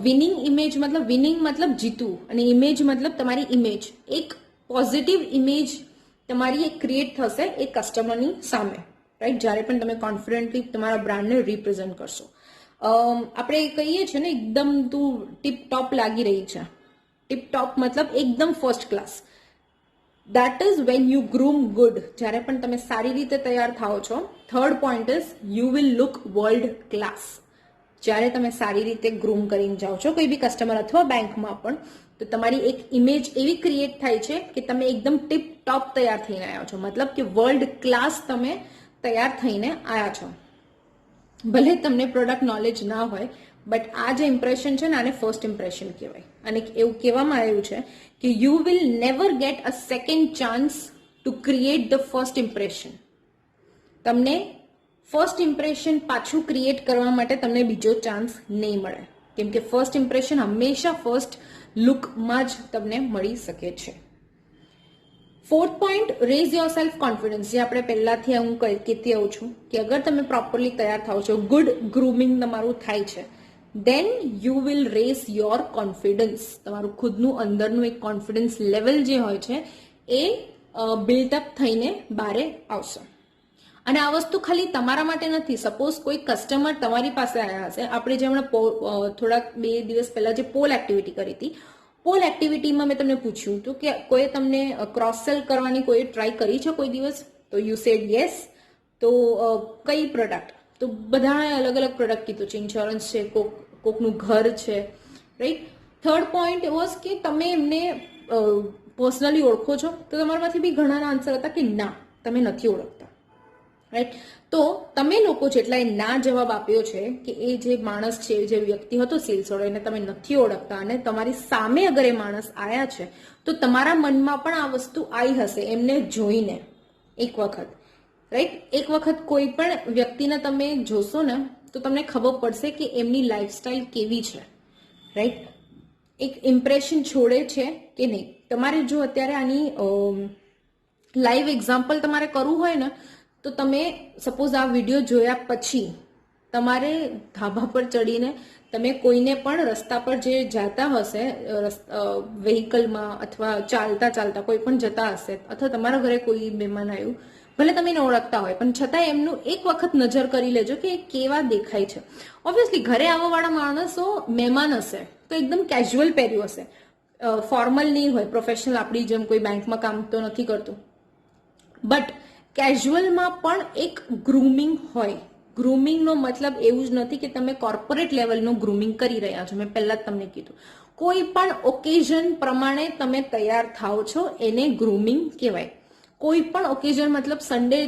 વિનિંગ ઇમેજ મતલબ વિનિંગ મતલબ જીતવું, અને ઇમેજ મતલબ તમારી ઇમેજ. એક પોઝિટિવ ઇમેજ તમારી એક ક્રિએટ થશે એ કસ્ટમરની સામે. રાઈટ, જ્યારે પણ તમે કોન્ફિડન્ટલી તમારા બ્રાન્ડને રિપ્રેઝેન્ટ કરશો. આપણે કહીએ છીએ ને એકદમ તું ટીપ ટોપ લાગી રહી છે. ટીપ ટોપ મતલબ એકદમ first class. That is when you groom good. જ્યારે પણ તમે સારી રીતે તૈયાર થાઓ છો. Third point is you will look world class. જ્યારે તમે સારી રીતે ગ્રૂમ કરીને જાઓ છો કોઈ બી કસ્ટમર અથવા બેંકમાં પણ, તો તમારી એક ઇમેજ એવી ક્રિએટ થાય છે કે તમે એકદમ ટીપ ટોપ તૈયાર થઈને આવ્યા છો. મતલબ કે વર્લ્ડ ક્લાસ તમે તૈયાર થઈને આવ્યા છો. ભલે તમને પ્રોડક્ટ નોલેજ ના હોય, બટ આ જે ઇમ્પ્રેશન છે ને આને ફર્સ્ટ ઇમ્પ્રેશન કહેવાય. અને એવું કહેવામાં આવ્યું છે કે you will never get a second chance to create the first impression. તમને ફર્સ્ટ ઇમ્પ્રેશન પાછું ક્રિએટ કરવા માટે તમને બીજો ચાન્સ નહીં મળે, કેમ કે ફર્સ્ટ ઇમ્પ્રેશન હંમેશા ફર્સ્ટ લુકમાં જ તમને મળી શકે છે. Fourth point, rays your self confidence. જે આપણે પહેલાથી હું કહેતી આવું છું કે અગર તમે પ્રોપરલી તૈયાર થાવ છો, ગુડ ગ્રૂમિંગ તમારું થાય છે, then you will raise your confidence. તમારું ખુદનું અંદરનું એક કોન્ફિડન્સ લેવલ જે હોય છે એ બિલ્ટઅપ થઈને બારે આવશે. અને આ વસ્તુ ખાલી તમારા માટે નથી. સપોઝ કોઈ કસ્ટમર તમારી પાસે આવ્યા હશે, આપણે જે હમણાં થોડાક 2 દિવસ પહેલા જે પોલ એક્ટિવિટી કરી હતી, પોલ એક્ટિવિટીમાં મેં તમને પૂછ્યું હતું કે કોઈ તમને ક્રોસ સેલ કરવાની કોઈ ટ્રાય કરી છે કોઈ દિવસ? તો યુ સેડ યસ. તો કઈ પ્રોડક્ટ? તો બધાએ અલગ અલગ પ્રોડક્ટ કીધું છે. ઇન્સ્યોરન્સ છે, કોકનું ઘર છે, રાઈટ. થર્ડ પોઈન્ટ વોઝ કે તમે એમને પર્સનલી ઓળખો છો? તો તમારામાંથી બી ઘણાના આન્સર હતા કે ના, તમે નથી ઓળખતા, રાઈટ. તો તમે લોકો જેટલાએ ના જવાબ આપ્યો છે કે એ જે માણસ છે, જે વ્યક્તિ હતો સેલ્સવાળો, એને તમે નથી ઓળખતા અને તમારી સામે અગર એ માણસ આયા છે તો તમારા મનમાં પણ આ વસ્તુ આવી હશે એમને જોઈને એક વખત, રાઈટ. એક વખત કોઈ પણ વ્યક્તિને તમે જોશો ને તો તમને ખબર પડશે કે એમની લાઈફસ્ટાઈલ કેવી છે, રાઈટ. એક ઇમ્પ્રેશન છોડે છે કે નહીં. તમારે જો અત્યારે આની લાઈવ એક્ઝામ્પલ તમારે કરવું હોય ને તો તમે સપોઝ આ વિડીયો જોયા પછી તમારે ધાબા પર ચડીને તમે કોઈને પણ રસ્તા પર જે જતા હશે, વ્હીકલમાં અથવા ચાલતા ચાલતા કોઈ પણ જતા હશે, અથવા તમારા ઘરે કોઈ મહેમાન આવ્યું, ભલે તમે એને ઓળખતા હોય પણ છતાં એમનું એક વખત નજર કરી લેજો કે એ કેવા દેખાય છે. ઓબ્વિયસલી ઘરે આવવાવાળા માણસો મહેમાન હશે તો એકદમ કેઝ્યુઅલ પહેર્યું હશે, ફોર્મલ નહીં હોય, પ્રોફેશનલ આપણી જેમ કોઈ બેંકમાં કામ તો નથી કરતું, બટ કેઝ્યુઅલમાં પણ એક ગ્રૂમિંગ હોય. ગ્રૂમિંગનો મતલબ એવું જ નથી કે તમે કોર્પોરેટ લેવલનું ગ્રૂમિંગ કરી રહ્યા છો. મેં પહેલા જ તમને કીધું, કોઈ પણ ઓકેઝન પ્રમાણે તમે તૈયાર થાવ છો એને ગ્રૂમિંગ કહેવાય. કોઈ પણ ઓકેઝન મતલબ સન્ડે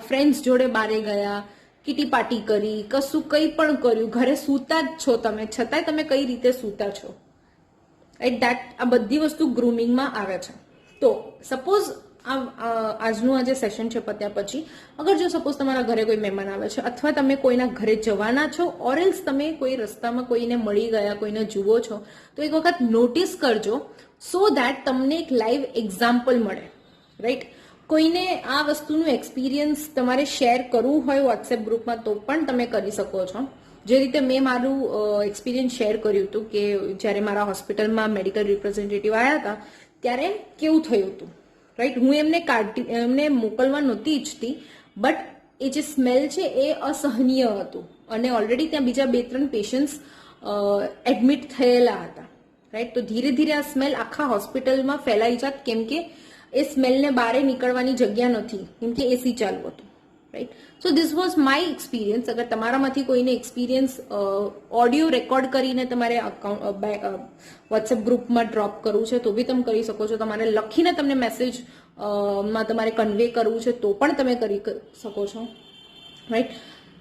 ફ્રેન્ડ્સ જોડે બારે ગયા, કિટી પાર્ટી કરી, કશું કંઈ પણ કર્યું, ઘરે સૂતા જ છો તમે, છતાંય તમે કઈ રીતે સૂતા છો, રાઈટ. દેટ આ બધી વસ્તુ ગ્રૂમિંગમાં આવે છે. તો સપોઝ આજનું આ જે સેશન છે પત્યા પછી અગર જો સપોઝ તમારા ઘરે કોઈ મહેમાન આવે છે અથવા તમે કોઈના ઘરે જવાના છો ઓર એલ્સ તમે કોઈ રસ્તામાં કોઈને મળી ગયા, કોઈને જુઓ છો, તો એક વખત નોટિસ કરજો સો દેટ તમને એક લાઈવ એક્ઝામ્પલ મળે, રાઈટ. કોઈને આ વસ્તુનું એક્સપિરિયન્સ તમારે શેર કરવું હોય વોટ્સએપ ગ્રુપમાં તો પણ તમે કરી શકો છો. જે રીતે મેં મારું એક્સપિરિયન્સ શેર કર્યું હતું કે જ્યારે મારા હોસ્પિટલમાં મેડિકલ રિપ્રેઝેન્ટેટિવ આવ્યા હતા ત્યારે કેવું થયું હતું, રાઈટ. હું એમને મોકલવા નહોતી ઈચ્છતી, બટ એ જે સ્મેલ છે એ અસહનીય હતું અને ઓલરેડી ત્યાં બીજા 2-3 પેશન્ટ્સ એડમિટ થયેલા હતા, રાઈટ. તો ધીરે ધીરે આ સ્મેલ આખા હોસ્પિટલમાં ફેલાઈ જાત, કેમ કે એ સ્મેલને બહાર નીકળવાની જગ્યા નથી, કેમ કે એસી ચાલુ હતું, right. So this was my experience. અગર તમારામાંથી કોઈને એક્સપિરિયન્સ ઓડિયો રેકોર્ડ કરીને તમારે વોટ્સએપ ગ્રુપમાં ડ્રોપ કરવું છે તો બી તમે કરી શકો છો. તમારે લખીને તમને મેસેજમાં તમારે કન્વે કરવું છે તો પણ તમે કરી શકો છો, right.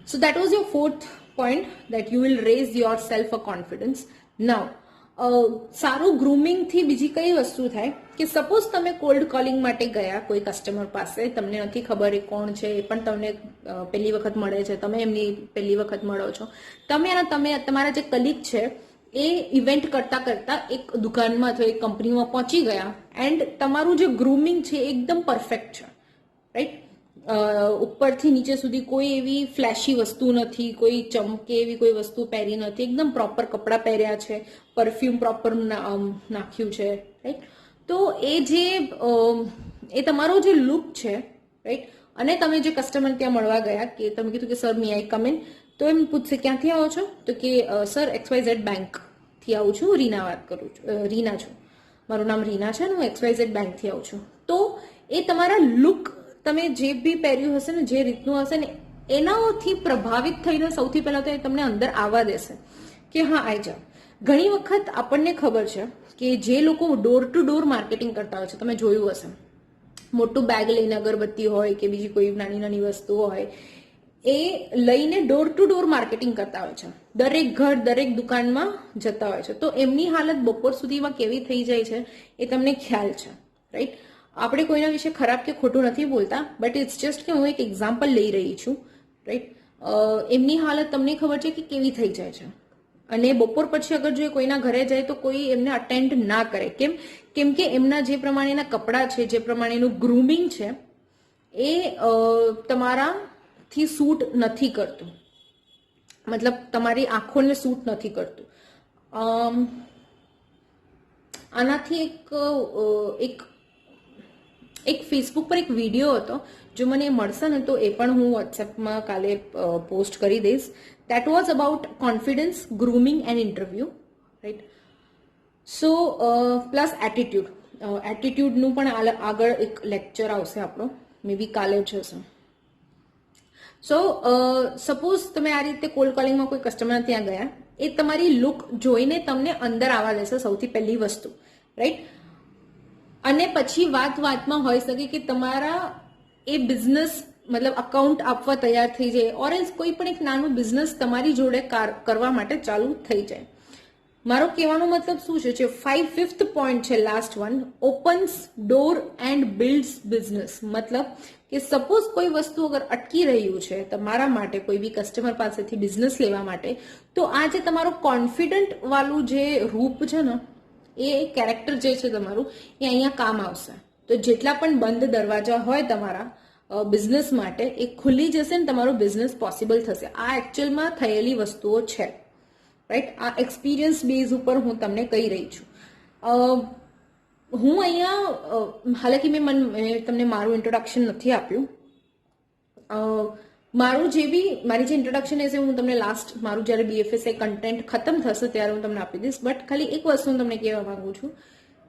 So that was your fourth point, that you will raise yourself a confidence. Now સારું ગ્રૂમિંગથી બીજી કઈ વસ્તુ થાય કે સપોઝ તમે કોલ્ડ કોલિંગ માટે ગયા કોઈ કસ્ટમર પાસે, તમને નથી ખબર એ કોણ છે, એ પણ તમને પહેલી વખત મળે છે, તમે એમની પહેલી વખત મળો છો, તમે તમારા જે કલીગ છે એ ઇવેન્ટ કરતા કરતા એક દુકાનમાં અથવા એક કંપનીમાં પહોંચી ગયા એન્ડ તમારું જે ગ્રૂમિંગ છે એકદમ પરફેક્ટ છે, રાઈટ. ઉપરથી નીચે સુધી કોઈ એવી ફ્લેશી વસ્તુ નથી, કોઈ ચમકે એવી કોઈ વસ્તુ પહેરી નથી, એકદમ પ્રોપર કપડાં પહેર્યા છે, પરફ્યુમ પ્રોપર નાખ્યું છે, રાઈટ. તો એ તમારો જે લુક છે, રાઈટ. અને તમે જે કસ્ટમર ત્યાં મળવા ગયા કે તમે કીધું કે sir me I come in, તો એમ પૂછશે ક્યાંથી આવો છો, તો કે સર XYZ બેંકથી આવું છું, રીના વાત કરું છું, રીના છું, મારું નામ રીના છે ને હું XYZ બેંકથી આવું છું. તો એ તમારા લુક, તમે જે બી પહેર્યું હશે ને, જે રીતનું હશે ને, એનાથી પ્રભાવિત થઈને સૌથી પહેલા તો એ તમને અંદર આવવા દેશે કે હા આવી જાઓ. ઘણી વખત આપણને ખબર છે કે જે લોકો ડોર ટુ ડોર માર્કેટિંગ કરતા હોય છે, તમે જોયું હશે, મોટું બેગ લઈને અગરબત્તી હોય કે બીજી કોઈ નાની નાની વસ્તુઓ હોય એ લઈને ડોર ટુ ડોર માર્કેટિંગ કરતા હોય છે, દરેક ઘર દરેક દુકાનમાં જતા હોય છે. તો એમની હાલત બપોર સુધીમાં કેવી થઈ જાય છે એ તમને ખ્યાલ છે, રાઈટ. આપણે કોઈના વિશે ખરાબ કે ખોટું નથી બોલતા, બટ ઇટ્સ જસ્ટ કે હું એક એક્ઝામ્પલ લઈ રહી છું રાઈટ. એમની હાલત તમને ખબર છે કે કેવી થઈ જાય છે. અને બપોર પછી અગર જો કોઈના ઘરે જાય તો કોઈ એમને અટેન્ડ ના કરે. કેમ કે એમના જે પ્રમાણેના કપડાં છે, જે પ્રમાણેનું ગ્રૂમિંગ છે, એ તમારાથી સૂટ નથી કરતું, મતલબ તમારી આંખોને સૂટ નથી કરતું. આનાથી એક ફેસબુક પર એક વિડીયો હતો, જો મને મળશે ને તો એ પણ હું વોટ્સએપમાં કાલે પોસ્ટ કરી દઈશ. That was about confidence, grooming and interview, right. So plus attitude. એટીટ્યુડનું પણ આગળ એક લેક્ચર આવશે આપણો, મે બી કાલે જ હશે. સો સપોઝ તમે આ રીતે કોલ્ડ કોલિંગમાં કોઈ કસ્ટમર ત્યાં ગયા, એ તમારી લુક જોઈને તમને અંદર આવવા દેશે, સૌથી પહેલી વસ્તુ, રાઈટ. અને પછી વાતમાં હોઈ શકે કે તમારા એ બિઝનેસ મતલબ અકાઉન્ટ આપવા તૈયાર થઈ જાય, ઓર એલ્સ કોઈ પણ એક નાનું બિઝનેસ તમારી જોડે કરવા માટે ચાલુ થઈ જાય. મારો કહેવાનો મતલબ શું છે? 5th પોઈન્ટ છે, last one, opens door and builds business. મતલબ કે સપોઝ કોઈ વસ્તુ અગર અટકી રહ્યું છે તમારા માટે, કોઈ બી કસ્ટમર પાસેથી બિઝનેસ લેવા માટે, તો આ જે તમારો કોન્ફિડન્ટ વાળું જે રૂપ છે ને, એ કેરેક્ટર જે છે તમારું, એ અહીંયા કામ આવશે. તો જેટલા પણ બંધ દરવાજા હોય તમારા બિઝનેસ માટે, એ ખુલી જશે ને તમારો બિઝનેસ પોસિબલ થશે. આ એકચ્યુઅલમાં થયેલી વસ્તુઓ છે, રાઈટ. આ એક્સપિરિયન્સ બેઝ ઉપર હું તમને કહી રહી છું. હું અહીંયા હાલાકી મેં તમને મારું ઇન્ટ્રોડક્શન નથી આપ્યું. મારી જે ઇન્ટ્રોડક્શન હશે હું તમને લાસ્ટ મારું જ્યારે BFSI કન્ટેન્ટ ખતમ થશે ત્યારે હું તમને આપી દઈશ. બટ ખાલી એક વસ્તુ હું તમને કહેવા માંગુ છું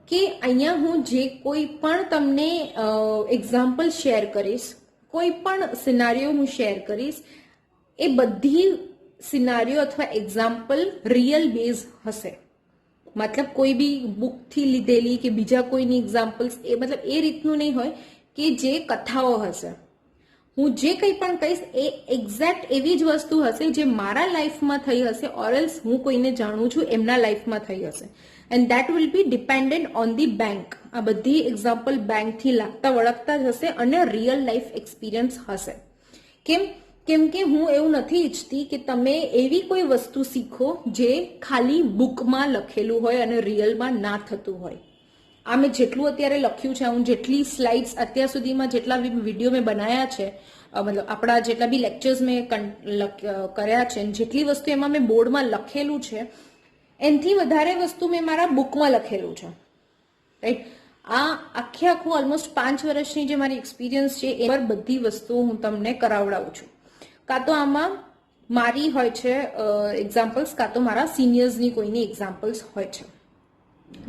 કે અહીંયા હું જે કોઈ પણ તમને એક્ઝામ્પલ શેર કરીશ, કોઈ પણ સિનારીઓ હું શેર કરીશ, એ બધી સિનારીઓ અથવા એક્ઝામ્પલ રિયલ બેઝ હશે. મતલબ કોઈ બી બુકથી લીધેલી કે બીજા કોઈની એક્ઝામ્પલ્સ, એ મતલબ એ રીતનું નહીં હોય કે જે કથાઓ હશે. હું જે કંઈ પણ કહીશ એ એક્ઝેક્ટ એવી જ વસ્તુ હશે જે મારા લાઈફમાં થઈ હશે, ઓર એલ્સ હું કોઈને જાણું છું એમના લાઈફમાં થઈ હશે. And that will B dependent on the bank. આ બધી એક્ઝામ્પલ બેંકથી લાગતા વળગતા જ હશે અને રિયલ લાઈફ એક્સપિરિયન્સ હશે. કેમ કે હું એવું નથી ઈચ્છતી કે તમે એવી કોઈ વસ્તુ શીખો જે ખાલી બુકમાં લખેલું હોય અને રિયલમાં ના થતું હોય. આ મેં જેટલું અત્યારે લખ્યું છે, હું જેટલી સ્લાઇડ્સ અત્યાર સુધીમાં જેટલા બી વિડીયો મેં બનાવ્યા છે, મતલબ આપણા જેટલા બી લેક્ચર્સ મેં કર્યા છે, જેટલી વસ્તુ એમાં મેં બોર્ડમાં લખેલું છે, એનાથી વધારે વસ્તુ મેં મારા બુકમાં લખેલું છે, રાઈટ. આ આખું ઓલમોસ્ટ 5 વર્ષની જે મારી એક્સપિરિયન્સ છે એ પર બધી વસ્તુઓ હું તમને કરાવડાવું છું. કાં તો આમાં મારી હોય છે એક્ઝામ્પલ્સ, કાં તો મારા સિનિયર્સની કોઈની એક્ઝામ્પલ્સ હોય છે,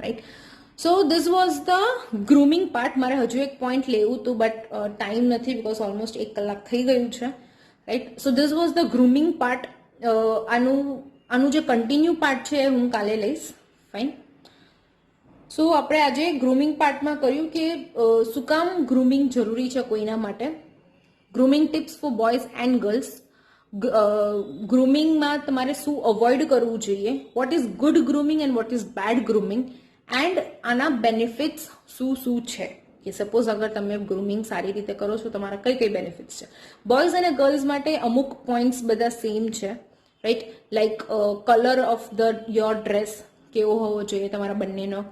right. So this was the grooming part. મારે હજુ એક પોઈન્ટ લેવું હતું બટ ટાઈમ નથી, બીકોઝ ઓલમોસ્ટ 1 કલાક થઈ ગયું છે, right. So this was the grooming part. આનું જે કન્ટિન્યુ પાર્ટ છે એ હું કાલે લઈશ, ફાઇન. સો આપણે આજે ગ્રૂમિંગ પાર્ટમાં કર્યું કે શું કામ ગ્રૂમિંગ જરૂરી છે કોઈના માટે. Grooming tips for boys and girls. ગ્રૂમિંગમાં તમારે શું અવોઇડ કરવું જોઈએ, what is good grooming and what is bad grooming, and આના બેનિફિટ્સ શું છે. કે સપોઝ અગર તમે ગ્રૂમિંગ સારી રીતે કરો છો, તમારા કઈ બેનિફિટ્સ છે. બોયઝ અને ગર્લ્સ માટે અમુક પોઈન્ટ્સ બધા સેમ છે, right. Like colour of your dress કેવો હોવો જોઈએ, તમારા બંનેનો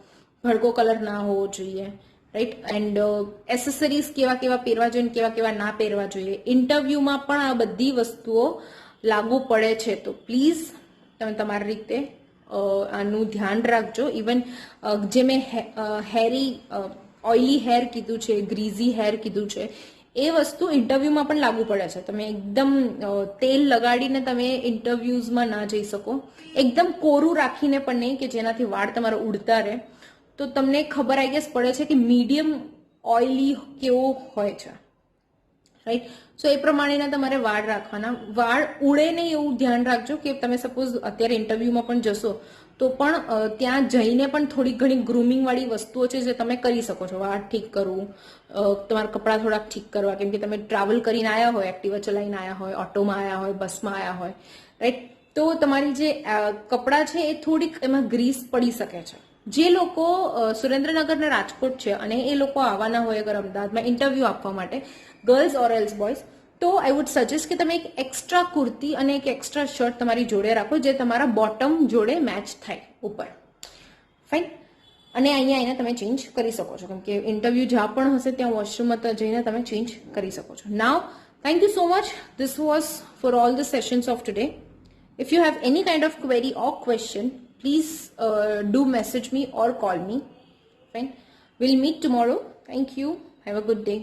ભડકો કલર ના હોવો જોઈએ, રાઈટ. એન્ડ એસેસરીઝ કેવા પહેરવા જોઈએ, કેવા ના પહેરવા જોઈએ. ઇન્ટરવ્યુમાં પણ આ બધી વસ્તુઓ લાગુ પડે છે, તો પ્લીઝ તમે તમારી રીતે આનું ધ્યાન રાખજો. ઇવન જે મેં ઓઇલી હેર કીધું છે, ગ્રીઝી હેર કીધું છે, એ વસ્તુ ઇન્ટરવ્યુમાં પણ લાગુ પડે છે. તમે એકદમ તેલ લગાડીને તમે ઇન્ટરવ્યુઝમાં ના જઈ શકો, એકદમ કોરું રાખીને પણ નહીં કે જેનાથી વાળ તમારા ઉડતા રહે. તો તમને ખબર આઈ ગેસ પડે છે કે મીડિયમ ઓઇલી કેવો હોય છે, રાઈટ. સો એ પ્રમાણેના તમારે વાળ રાખવાના. વાળ ઉડે નહીં એવું ધ્યાન રાખજો કે તમે સપોઝ અત્યારે ઇન્ટરવ્યુમાં પણ જશો તો પણ ત્યાં જઈને પણ થોડી ઘણી ગ્રૂમિંગ વાળી વસ્તુઓ છે જે તમે કરી શકો છો. વાળ ઠીક કરવું, તમારા કપડાં થોડાક ઠીક કરવા, કેમ કે તમે ટ્રાવેલ કરીને આવ્યા હોય, એક્ટિવા ચલાવીને આવ્યા હોય, ઓટોમાં આવ્યા હોય, બસમાં આવ્યા હોય, રાઈટ. તો તમારી જે કપડાં છે એ થોડીક એમાં ગ્રીસ પડી શકે છે. જે લોકો સુરેન્દ્રનગર ને રાજકોટ છે અને એ લોકો આવવાના હોય અગર અમદાવાદમાં ઇન્ટરવ્યુ આપવા માટે, ગર્લ્સ ઓર એલ્સ બોયઝ, તો આઈ વુડ સજેસ્ટ કે તમે એક એક્સ્ટ્રા કુર્તી અને એક એક્સ્ટ્રા શર્ટ તમારી જોડે રાખો જે તમારા બોટમ જોડે મેચ થાય ઉપર. ફાઇન. અને અહીંયા આવીને તમે ચેન્જ કરી શકો છો, કેમ કે ઇન્ટરવ્યૂ જ્યાં પણ હશે ત્યાં વોશરૂમમાં જઈને તમે ચેન્જ કરી શકો છો. નાવ thank you so much. This was for all the sessions of today. If you have any kind of query or question, please do message me or call me. Fine. We'll meet tomorrow. Thank you. Have a good day.